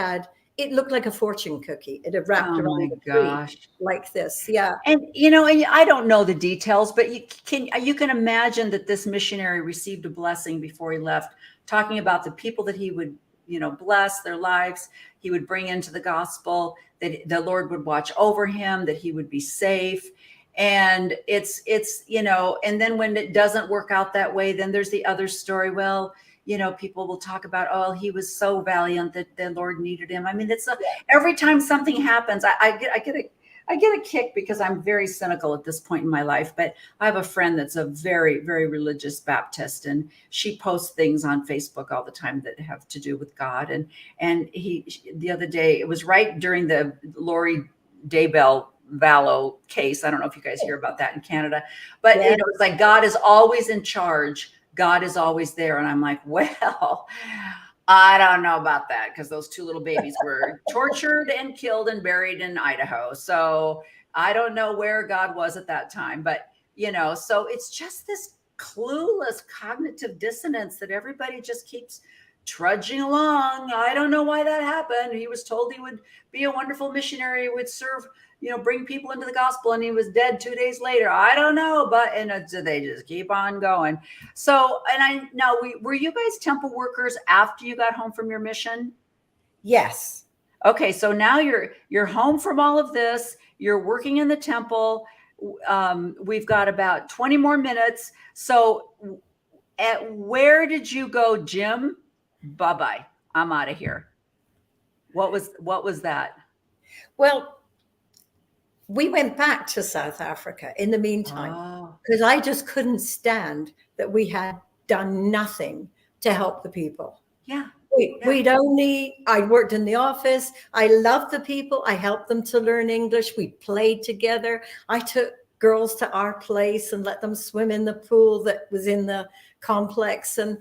it looked like a fortune cookie. It had wrapped around the tree like this. Yeah. And, and I don't know the details, but you can imagine that this missionary received a blessing before he left, talking about the people that he would, bless their lives. He would bring into the gospel, that the Lord would watch over him, that he would be safe. And it's, and then when it doesn't work out that way, then there's the other story. Well, people will talk about, oh, he was so valiant that the Lord needed him. I mean, every time something happens, I get a kick because I'm very cynical at this point in my life. But I have a friend that's a very, very religious Baptist, and she posts things on Facebook all the time that have to do with God. And the other day, it was right during the Lori Daybell Vallow case. I don't know if you guys hear about that in Canada, but it's like God is always in charge. God is always there. And I'm like, well, I don't know about that, because those two little babies were tortured and killed and buried in Idaho. So I don't know where God was at that time. But, so it's just this clueless cognitive dissonance that everybody just keeps trudging along. I don't know why that happened. He was told he would be a wonderful missionary, would serve, bring people into the gospel, and he was dead 2 days later. I don't know, but they just keep on going. So, and were you guys temple workers after you got home from your mission? Yes. Okay, so now you're home from all of this. You're working in the temple. We've got about 20 more minutes. So, where did you go, Jim? Bye-bye. I'm out of here. What was that? Well, we went back to South Africa in the meantime, because I just couldn't stand that we had done nothing to help the people. Yeah. I worked in the office. I loved the people. I helped them to learn English. We played together. I took girls to our place and let them swim in the pool that was in the complex, and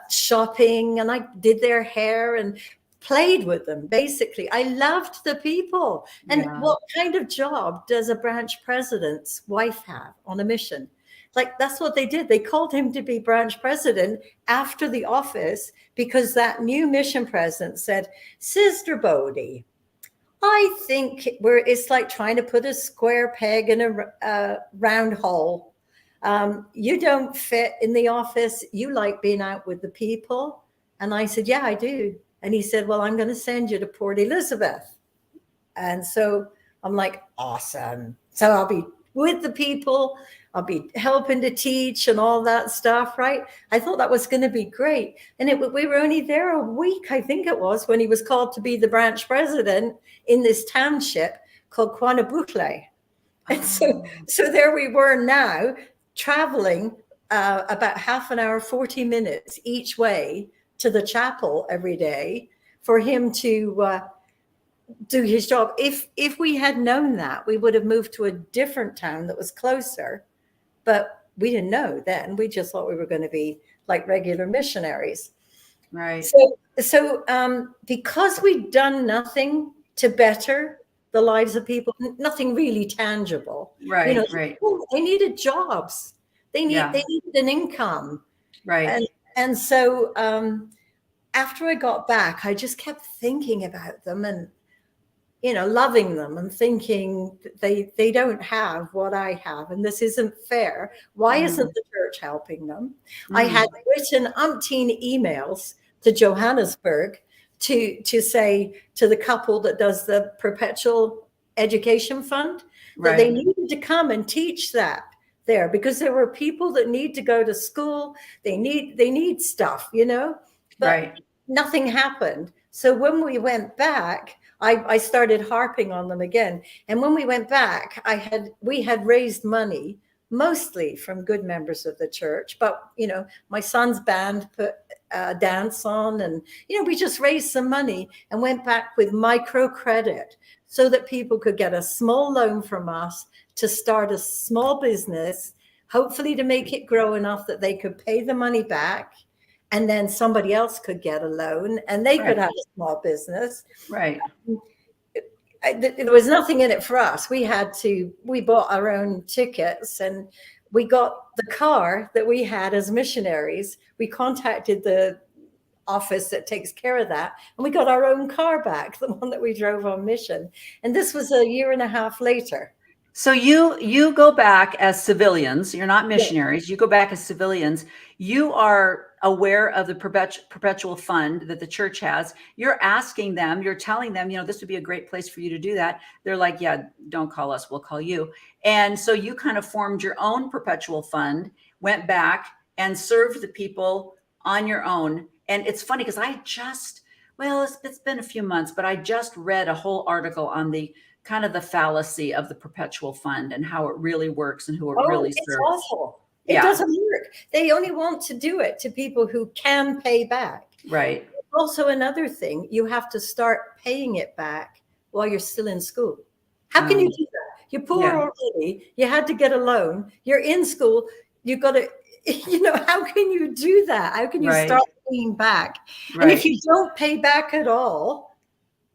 shopping, and I did their hair and played with them. Basically, I loved the people. And what kind of job does a branch president's wife have on a mission? Like, that's what they did. They called him to be branch president after the office, because that new mission president said, Sister Brodie, I think it's like trying to put a square peg in a round hole. You don't fit in the office. You like being out with the people. And I said, yeah, I do. And he said, well, I'm going to send you to Port Elizabeth. And so I'm like, awesome. So I'll be with the people. I'll be helping to teach and all that stuff, right? I thought that was going to be great. And we were only there a week, I think it was, when he was called to be the branch president in this township called Kwanabukle. And so there we were now, traveling about half an hour, 40 minutes each way to the chapel every day for him to do his job. If we had known that, we would have moved to a different town that was closer, but we didn't know then. We just thought we were going to be like regular missionaries. Right. So because we'd done nothing to better the lives of people, nothing really tangible. Right. Right. They needed jobs. They needed an income. Right. And so after I got back, I just kept thinking about them and, loving them and thinking they don't have what I have. And this isn't fair. Why isn't the church helping them? I had written umpteen emails to Johannesburg to say to the couple that does the perpetual education fund that they needed to come and teach that there, because there were people that need to go to school. They need stuff, but nothing happened. So when we went back, I started harping on them again. And when we went back, we had raised money mostly from good members of the church. But, my son's band put a dance on, and, we just raised some money and went back with microcredit so that people could get a small loan from us to start a small business, hopefully to make it grow enough that they could pay the money back. And then somebody else could get a loan and they could have a small business. Right. There was nothing in it for us. We bought our own tickets, and we got the car that we had as missionaries. We contacted the office that takes care of that, and we got our own car back, the one that we drove on mission. And this was a year and a half later. So you go back as civilians. You're not missionaries. You go back as civilians. You are aware of the perpetual fund that the church has. You're asking them, you're telling them, this would be a great place for you to do that. They're like, yeah, don't call us, we'll call you. And so you kind of formed your own perpetual fund, went back and served the people on your own. And it's funny because it's been a few months, but I just read a whole article on the kind of the fallacy of the perpetual fund and how it really works and who it really serves. It's awful. It doesn't work. They only want to do it to people who can pay back. Right. Also, another thing, you have to start paying it back while you're still in school. How can you do that? You're poor already. You had to get a loan. You're in school. You've got to, how can you do that? How can you start paying back? Right. And if you don't pay back at all,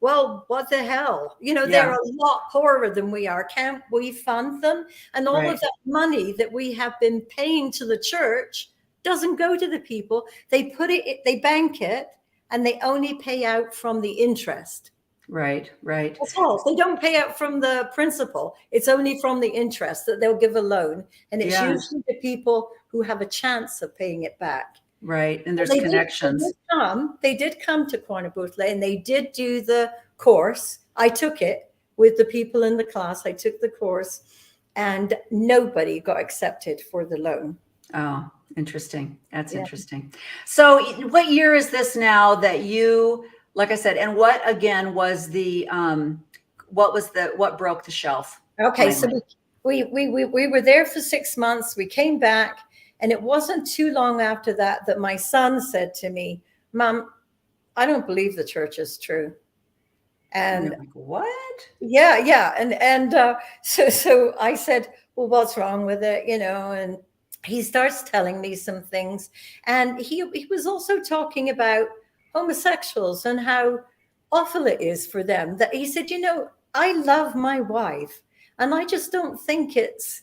well, what the hell? They're a lot poorer than we are. Can't we fund them? And all of that money that we have been paying to the church doesn't go to the people. They they bank it, and they only pay out from the interest. Right. That's all. They don't pay out from the principal. It's only from the interest that they'll give a loan. And it's usually the people who have a chance of paying it back. Right. And there's connections. They did come to Cornabutle, and they did do the course. I took it with the people in the class. I took the course, and nobody got accepted for the loan. Oh, interesting. That's interesting. So what year is this now that you, like I said, and what again was what broke the shelf? Okay. Finally? So we were there for 6 months. We came back. And it wasn't too long after that my son said to me, Mom, I don't believe the church is true. And you're like, what? Yeah. And so I said, well, what's wrong with it? And he starts telling me some things. And he was also talking about homosexuals and how awful it is for them. That he said, I love my wife, and I just don't think it's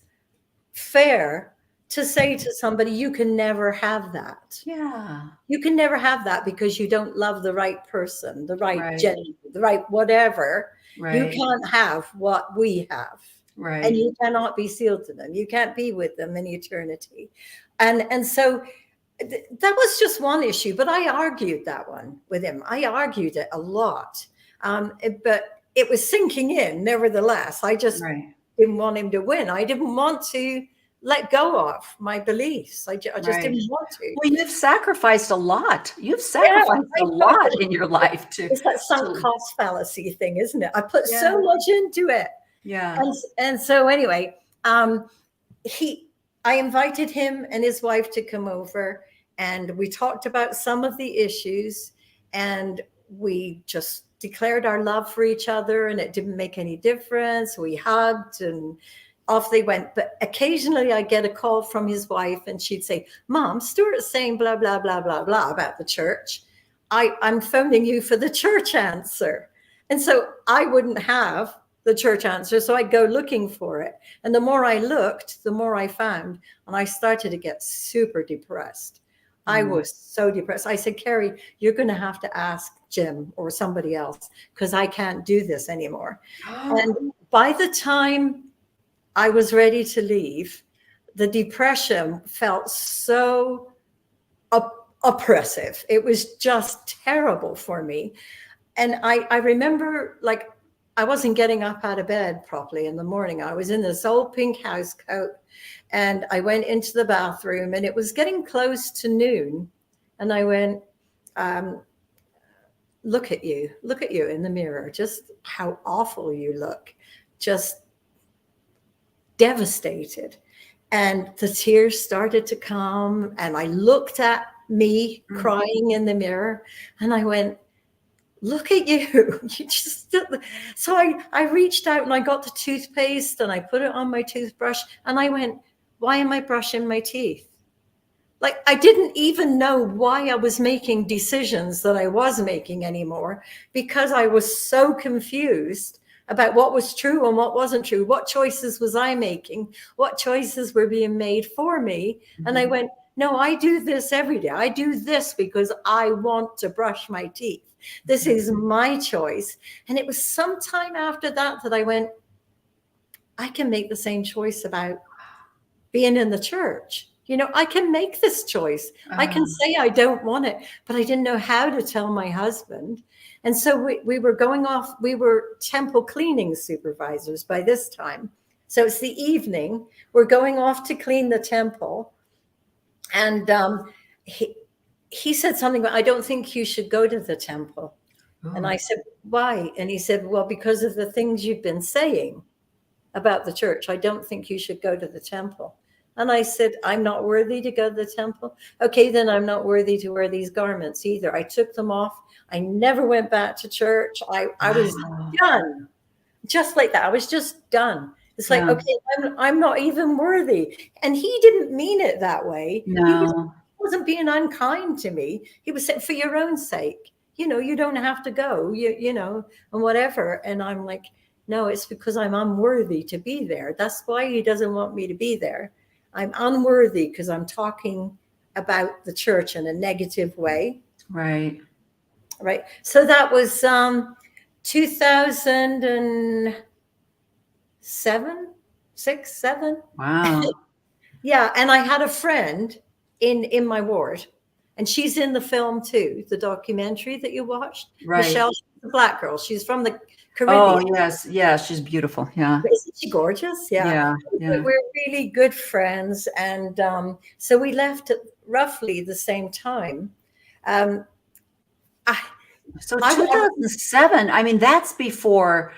fair to say to somebody, you can never have that. Yeah. You can never have that because you don't love the right person, the right gender, the right whatever. Right. You can't have what we have. Right. And you cannot be sealed to them. You can't be with them in eternity. And so that was just one issue, but I argued that one with him. I argued it a lot. But it was sinking in nevertheless. I just didn't want him to win. I didn't want to let go of my beliefs. I just didn't want to. Well, you've sacrificed a lot. You've sacrificed a lot in your life too. It's that sunk cost fallacy thing, isn't it? I put so much into it. Yeah. And so anyway, I invited him and his wife to come over, and we talked about some of the issues, and we just declared our love for each other, and it didn't make any difference. We hugged and off they went. But occasionally I get a call from his wife, and she'd say, Mom, Stuart's saying blah, blah, blah, blah, blah about the church. I'm phoning you for the church answer. And so I wouldn't have the church answer. So I'd go looking for it. And the more I looked, the more I found. And I started to get super depressed. I was so depressed. I said, Carrie, you're going to have to ask Jim or somebody else, because I can't do this anymore. And by the time I was ready to leave, the depression felt so oppressive. It was just terrible for me. And I remember, like, I wasn't getting up out of bed properly in the morning. I was in this old pink house coat, and I went into the bathroom, and it was getting close to noon. And I went, look at you in the mirror, just how awful you look, just devastated. And the tears started to come. And I looked at me crying in the mirror and I went, look at you. You just, so I reached out and I got the toothpaste and I put it on my toothbrush and I went, why am I brushing my teeth? Like, I didn't even know why I was making decisions that I was making anymore, because I was so confused about what was true and what wasn't true. What choices was I making? What choices were being made for me? And I went, no, I do this every day. I do this because I want to brush my teeth. This is my choice. And it was sometime after that that I went, I can make the same choice about being in the church. You know, I can make this choice. I can say I don't want it, but I didn't know how to tell my husband. And so we were going off. We were temple cleaning supervisors by this time. So it's the evening. We're going off to clean the temple. And he said something, I don't think you should go to the temple. Oh. And I said, why? And he said, well, because of the things you've been saying about the church. I don't think you should go to the temple. And I said, I'm not worthy to go to the temple. Okay, then I'm not worthy to wear these garments either. I took them off. I never went back to church. I was done. Just like that. I was just done. It's like, okay, I'm not even worthy. And he didn't mean it that way. No. He wasn't being unkind to me. He was saying, for your own sake, you know, you don't have to go, you know, and whatever. And I'm like, no, it's because I'm unworthy to be there. That's why he doesn't want me to be there. I'm unworthy because I'm talking about the church in a negative way. Right. Right. So that was 2007, 6, 7. Wow. Yeah. And I had a friend in my ward, and she's in the film too, the documentary that you watched. Right. Michelle, the black girl. She's from the Caribbean. Oh, yes. Yeah, she's beautiful. Yeah. Isn't she gorgeous? Yeah. We're really good friends. And so we left at roughly the same time. So 2007, I mean, that's before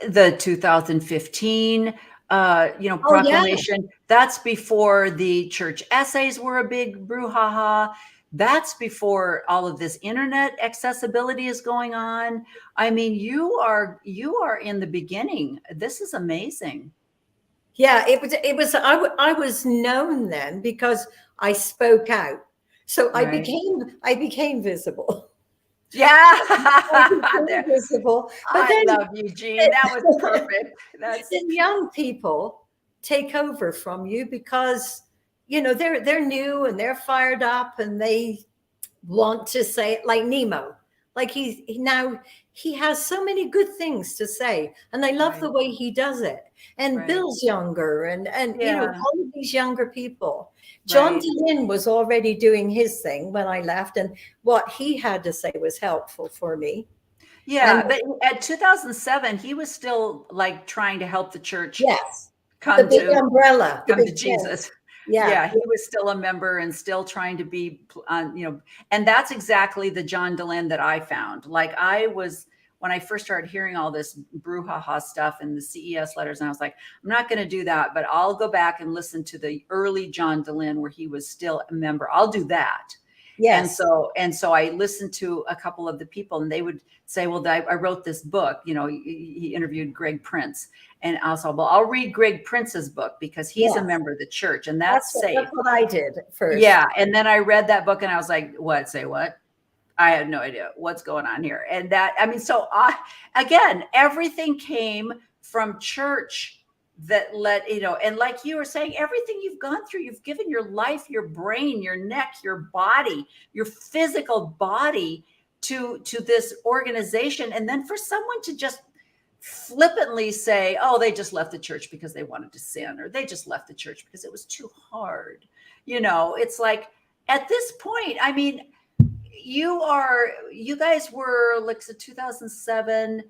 the 2015, proclamation. Yeah. That's before the church essays were a big brouhaha. That's before all of this internet accessibility is going on. I mean, you are in the beginning. This is amazing. Yeah, it was. I was known then because I spoke out. So right. I became visible. Yeah, I became visible. But I love you, Jean. That was perfect. Then young people take over from you because, you know, they're new and they're fired up and they want to say it, like Nemo. Like he has so many good things to say, and I love the way he does it. And Bill's younger, and you know, all of these younger people. John DeLynn was already doing his thing when I left, and what he had to say was helpful for me. Yeah, but at 2007, he was still like trying to help the church. Yes, come the big to umbrella, come to Jesus. Yeah, he was still a member and still trying to be, and that's exactly the John DeLynn that I found. Like when I first started hearing all this brouhaha stuff and the CES letters, and I was like, I'm not going to do that, but I'll go back and listen to the early John DeLynn where he was still a member. I'll do that. Yes. And so I listened to a couple of the people, and they would say, well, I wrote this book, you know, he interviewed Greg Prince, and also, well, I'll read Greg Prince's book because he's a member of the church, and that's safe. That's what I did first. Yeah. And then I read that book and I was like, what? Say what? I had no idea what's going on here. And again, everything came from church that and like you were saying, everything you've gone through, you've given your life, your brain, your neck, your body, your physical body to this organization. And then for someone to just flippantly say, oh, they just left the church because they wanted to sin, or they just left the church because it was too hard. You know, it's like at this point, I mean, you guys were like 2007.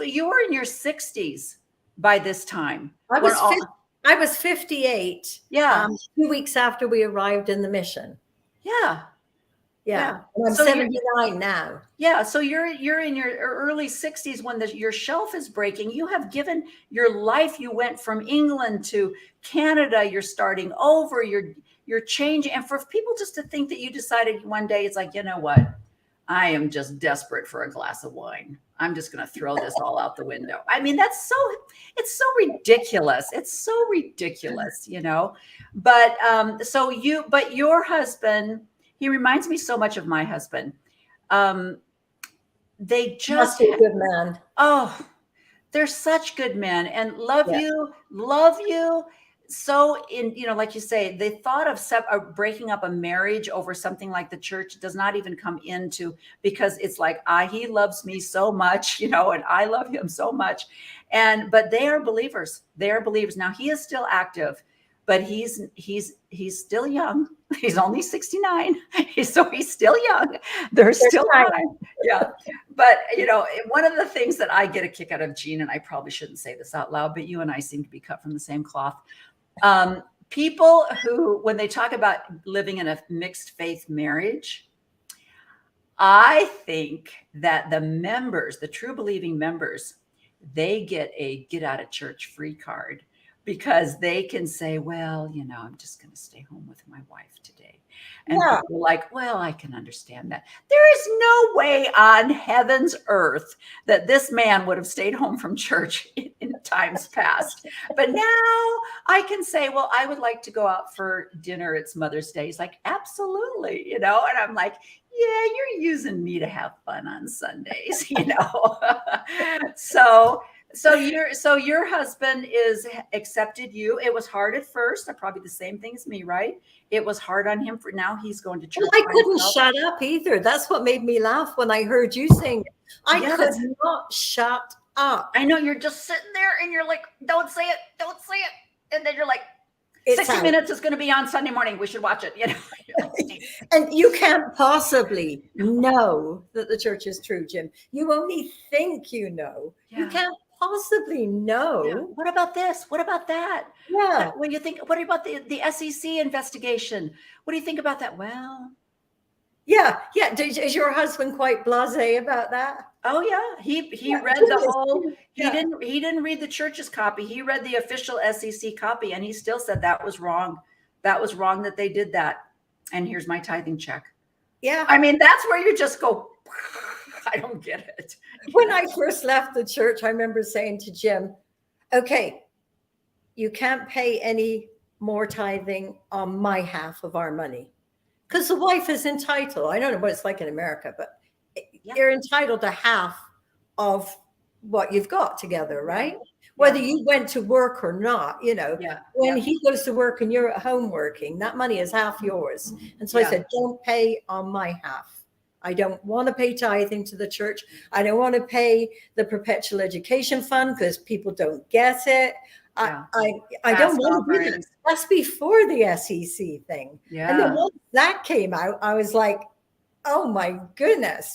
You were in your 60s by this time. I was 58. Yeah. 2 weeks after we arrived in the mission. Yeah. Yeah. And I'm So you're- 79 now. Yeah, so you're in your early 60s when your shelf is breaking. You have given your life. You went from England to Canada. You're starting over. You're changing. And for people just to think that you decided one day, it's like, you know what? I am just desperate for a glass of wine. I'm just going to throw this all out the window. I mean, it's so ridiculous. It's so ridiculous, you know. But but your husband, he reminds me so much of my husband. They Must just be a good man. oh, they're such good men and love Yeah. you. So like you say, the thought of breaking up a marriage over something like the church does not even come into, because it's like, he loves me so much, and I love him so much. But they are believers. They are believers. Now he is still active, but he's still young. He's only 69. So he's still young. There's still time. Yeah. But, one of the things that I get a kick out of, Jean, and I probably shouldn't say this out loud, but you and I seem to be cut from the same cloth. People who, when they talk about living in a mixed faith marriage, I think that the true believing members, they get a get out of church free card, because they can say, well, I'm just going to stay home with my wife today. And people are like, well, I can understand that. There is no way on heaven's earth that this man would have stayed home from church in times past. But now I can say, well, I would like to go out for dinner. It's Mother's Day. He's like, absolutely. And I'm like, yeah, you're using me to have fun on Sundays, So your husband is accepted you. It was hard at first. Probably the same thing as me, right? It was hard on him. For now, he's going to church. Well, I couldn't shut up either. That's what made me laugh when I heard you sing. I could not shut up. I know, you're just sitting there and you're like, don't say it. And then you're like, It's 60 out. Minutes is going to be on Sunday morning. We should watch it. And you can't possibly know that the church is true, Jim. You only think you know. Yeah. You can't possibly know. Yeah. What about this? What about that? Yeah. When you think, what about the SEC investigation? What do you think about that? Well, Yeah. Is your husband quite blasé about that? oh yeah, he read the whole. He didn't read the church's copy. He read the official SEC copy, and he still said that was wrong. That was wrong that they did that. And here's my tithing check. Yeah. I mean, that's where you just go, I don't get it. When I first left the church, I remember saying to Jim, okay, you can't pay any more tithing on my half of our money, because the wife is entitled. I don't know what it's like in America, but you're entitled to half of what you've got together, right? Whether you went to work or not, when he goes to work and you're at home working, that money is half yours. And so I said, don't pay on my half. I don't want to pay tithing to the church. I don't want to pay the perpetual education fund because people don't get it. I don't want to do that. That's before the SEC thing. Yeah. And then once that came out, I was like, oh my goodness,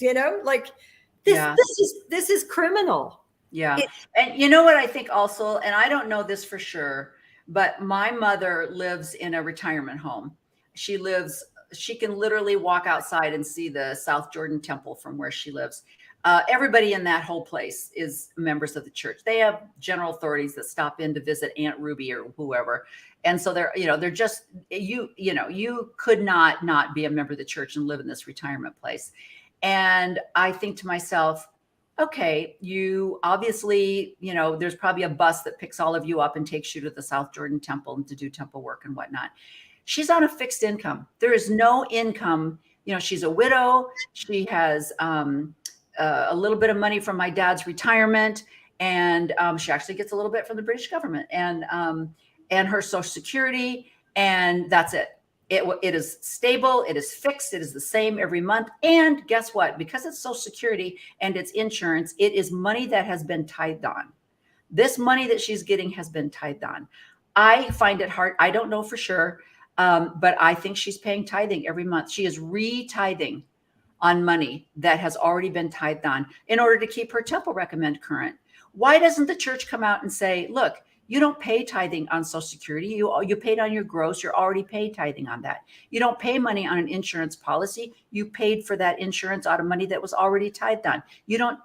this is criminal. Yeah. And you know what I think also, and I don't know this for sure, but my mother lives in a retirement home. She can literally walk outside and see the South Jordan Temple from where she lives. Everybody in that whole place is members of the church. They have general authorities that stop in to visit Aunt Ruby or whoever. And so they're just, you could not be a member of the church and live in this retirement place. And I think to myself, okay, you obviously, there's probably a bus that picks all of you up and takes you to the South Jordan Temple and to do temple work and whatnot. She's on a fixed income. There is no income. She's a widow. She has a little bit of money from my dad's retirement, and she actually gets a little bit from the British government and her Social Security, and that's it. It is stable. It is fixed. It is the same every month. And guess what? Because it's Social Security and it's insurance, it is money that has been tithed on. This money that she's getting has been tithed on. I find it hard. I don't know for sure. But I think she's paying tithing every month. She is re-tithing on money that has already been tithed on in order to keep her temple recommend current. Why doesn't the church come out and say, look, You don't pay tithing on Social Security. You paid on your gross. You're already paid tithing on that. You don't pay money on an insurance policy. You paid for that insurance out of money that was already tithed on. You don't,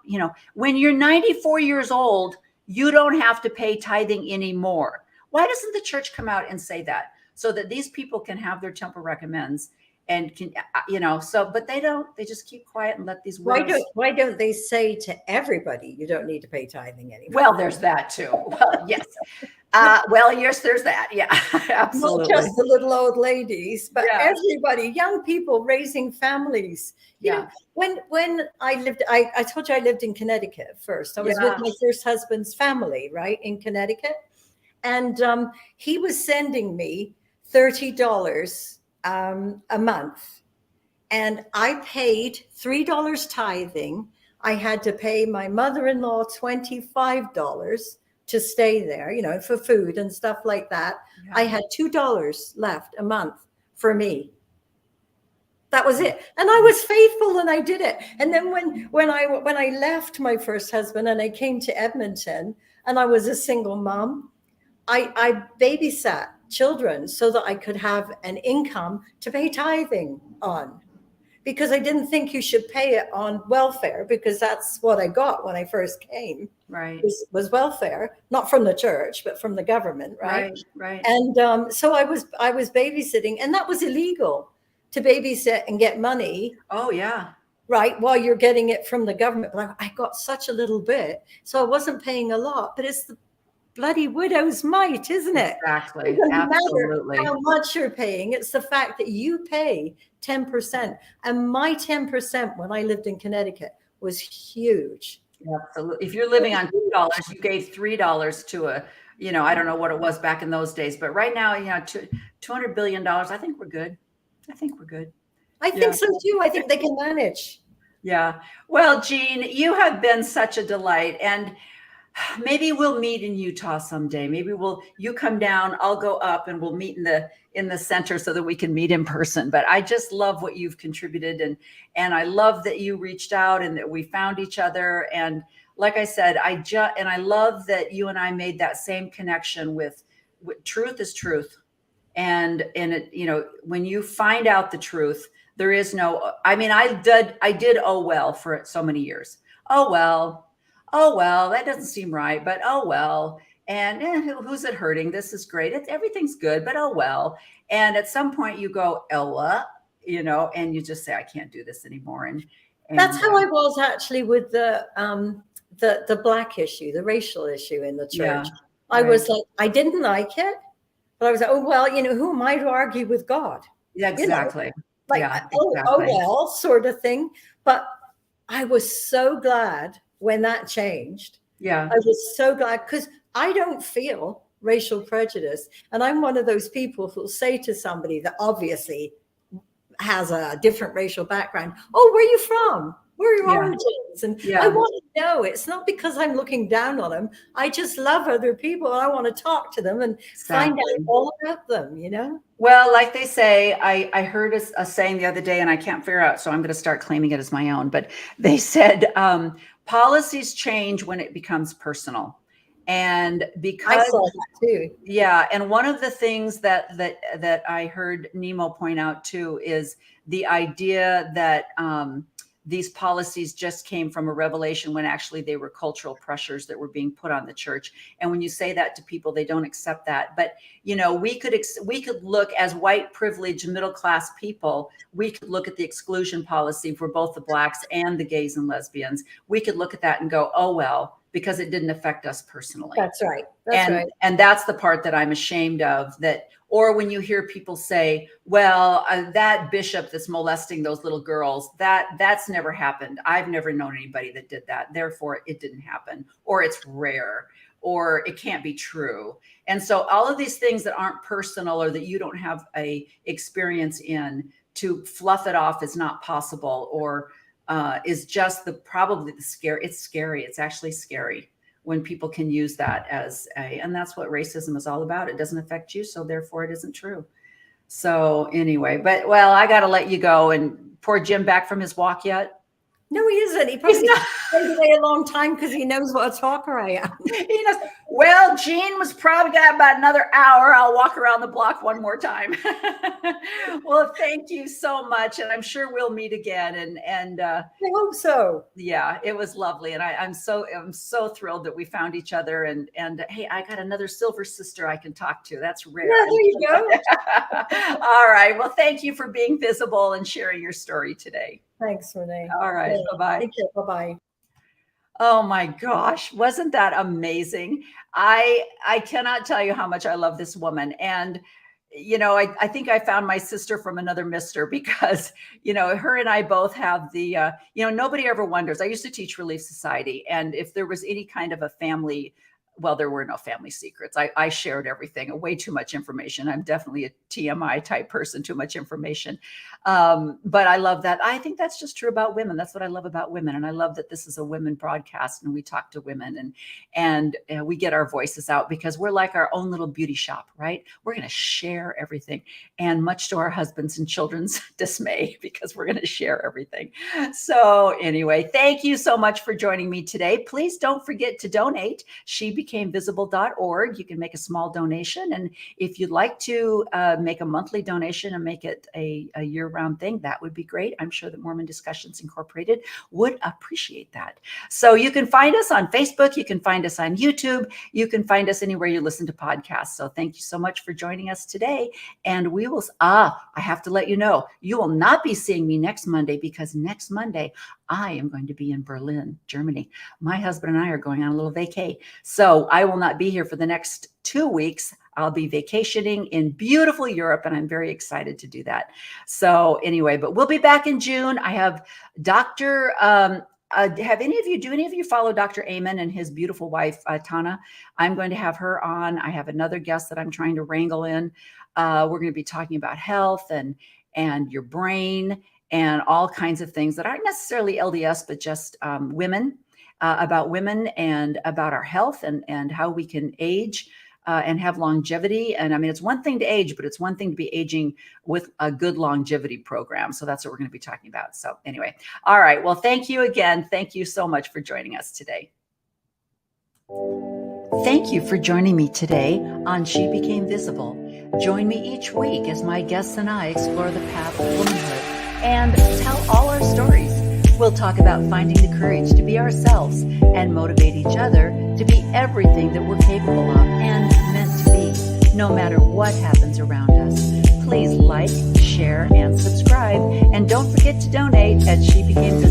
when you're 94 years old, you don't have to pay tithing anymore. Why doesn't the church come out and say that, so that these people can have their temple recommends and can, but they don't. They just keep quiet and let these widows. Why don't they say to everybody, you don't need to pay tithing anymore? Well, there's that too. Well, yes. Yes, there's that. Yeah, absolutely. Not just the little old ladies, but Yeah. everybody, young people raising families. You know, when I lived, I told you I lived in Connecticut first. I was with my first husband's family, right, in Connecticut. And he was sending me $30 a month. And I paid $3 tithing. I had to pay my mother-in-law $25 to stay there, for food and stuff like that. Yeah. I had $2 left a month for me. That was it. And I was faithful and I did it. And then when I left my first husband and I came to Edmonton and I was a single mom, I babysat children so that I could have an income to pay tithing on, because I didn't think you should pay it on welfare, because that's what I got when I first came. Right. Was welfare, not from the church, but from the government. Right. Right. And so I was babysitting, and that was illegal to babysit and get money. Oh, yeah. Right. While you're getting it from the government. But I got such a little bit, so I wasn't paying a lot, but it's the bloody widow's mite, isn't it? Exactly. It doesn't Absolutely. matter how much you're paying. It's the fact that you pay 10%. And my 10% when I lived in Connecticut was huge. Absolutely. If you're living on $2, you gave $3 to a, I don't know what it was back in those days, but right now, $200 billion. I think we're good. I think so too. I think they can manage. Yeah. Well, Jean, you have been such a delight, and maybe we'll meet in Utah someday. Maybe you come down, I'll go up, and we'll meet in the center so that we can meet in person. But I just love what you've contributed, and I love that you reached out and that we found each other. And like I said, I love that you and I made that same connection with truth is truth. And it, when you find out the truth, there is no, I did oh well for so many years. Oh well, that doesn't seem right, but oh well. And who's it hurting? This is great. Everything's good, but oh well. And at some point you go, Ella, and you just say, I can't do this anymore. And that's how I was actually with the black issue, the racial issue in the church. Yeah, I was like, I didn't like it, but I was like, oh well, who am I to argue with God? Yeah, exactly. Exactly. Oh well, sort of thing. But I was so glad when that changed. Yeah. I was so glad, because I don't feel racial prejudice. And I'm one of those people who'll say to somebody that obviously has a different racial background, oh, where are you from? Where are your origins? And I want to know. It's not because I'm looking down on them. I just love other people. And I want to talk to them and find out all about them, Well, like they say, I heard a saying the other day, and I can't figure out, so I'm going to start claiming it as my own. But they said policies change when it becomes personal. And because I saw that too. Yeah. And one of the things that I heard Nemo point out too is the idea that these policies just came from a revelation, when actually they were cultural pressures that were being put on the church. And when you say that to people, they don't accept that. But, we could look as white privileged middle-class people. We could look at the exclusion policy for both the blacks and the gays and lesbians. We could look at that and go, oh, well, because it didn't affect us personally. That's right. And that's the part that I'm ashamed of, that, or when you hear people say, well, that bishop that's molesting those little girls, that's never happened. I've never known anybody that did that. Therefore, it didn't happen, or it's rare, or it can't be true. And so all of these things that aren't personal, or that you don't have a experience in, to fluff it off is not possible, or is just probably the scary. It's scary. It's actually scary when people can use that and that's what racism is all about. It doesn't affect you, so therefore it isn't true. So anyway, I got to let you go. And poor Jim, back from his walk yet? No, he isn't. He probably stayed away a long time because he knows what a talker I am. He knows. Well, Jean was probably got about another hour. I'll walk around the block one more time. Well, thank you so much, and I'm sure we'll meet again. And I hope so. yeah, it was lovely, and I'm so thrilled that we found each other. And hey, I got another silver sister I can talk to. That's rare. Yeah, there you go. All right. Well, thank you for being visible and sharing your story today. Thanks, Renee. All right. Yeah. Bye-bye. Thank you. Bye-bye. Oh my gosh, wasn't that amazing? I cannot tell you how much I love this woman. And, you know, I think I found my sister from another mister because, you know, her and I both have the, you know, nobody ever wonders. I used to teach Relief Society. And if there was any kind of a family, well, there were no family secrets. I shared everything, way too much information. I'm definitely a TMI type person, too much information. But I love that. I think that's just true about women. That's what I love about women. And I love that this is a women broadcast and we talk to women and we get our voices out because we're like our own little beauty shop, right? We're going to share everything, and much to our husbands and children's dismay, because we're going to share everything. So anyway, thank you so much for joining me today. Please don't forget to donate. SheBecameVisible.org. You can make a small donation. And if you'd like to make a monthly donation and make it a year-round thing, that would be great. I'm sure that Mormon Discussions Incorporated would appreciate that. So you can find us on Facebook. You can find us on YouTube. You can find us anywhere you listen to podcasts. So thank you so much for joining us today. And we will, I have to let you know, you will not be seeing me next Monday, because next Monday, I am going to be in Berlin, Germany. My husband and I are going on a little vacay. So I will not be here for the next 2 weeks. I'll be vacationing in beautiful Europe, and I'm very excited to do that. So anyway, but we'll be back in June. I have Dr. Do any of you follow Dr. Amen and his beautiful wife, Tana? I'm going to have her on. I have another guest that I'm trying to wrangle in. We're going to be talking about health and your brain and all kinds of things that aren't necessarily LDS, but just women, about women and about our health and how we can age and have longevity. And I mean, it's one thing to age, but it's one thing to be aging with a good longevity program. So that's what we're going to be talking about. So anyway, all right. Well, thank you again. Thank you so much for joining us today. Thank you for joining me today on She Became Visible. Join me each week as my guests and I explore the path of womanhood and tell all our stories. We'll talk about finding the courage to be ourselves and motivate each other to be everything that we're capable of and meant to be, no matter what happens around us. Please like, share, and subscribe. And don't forget to donate at SheBecameVisible.org.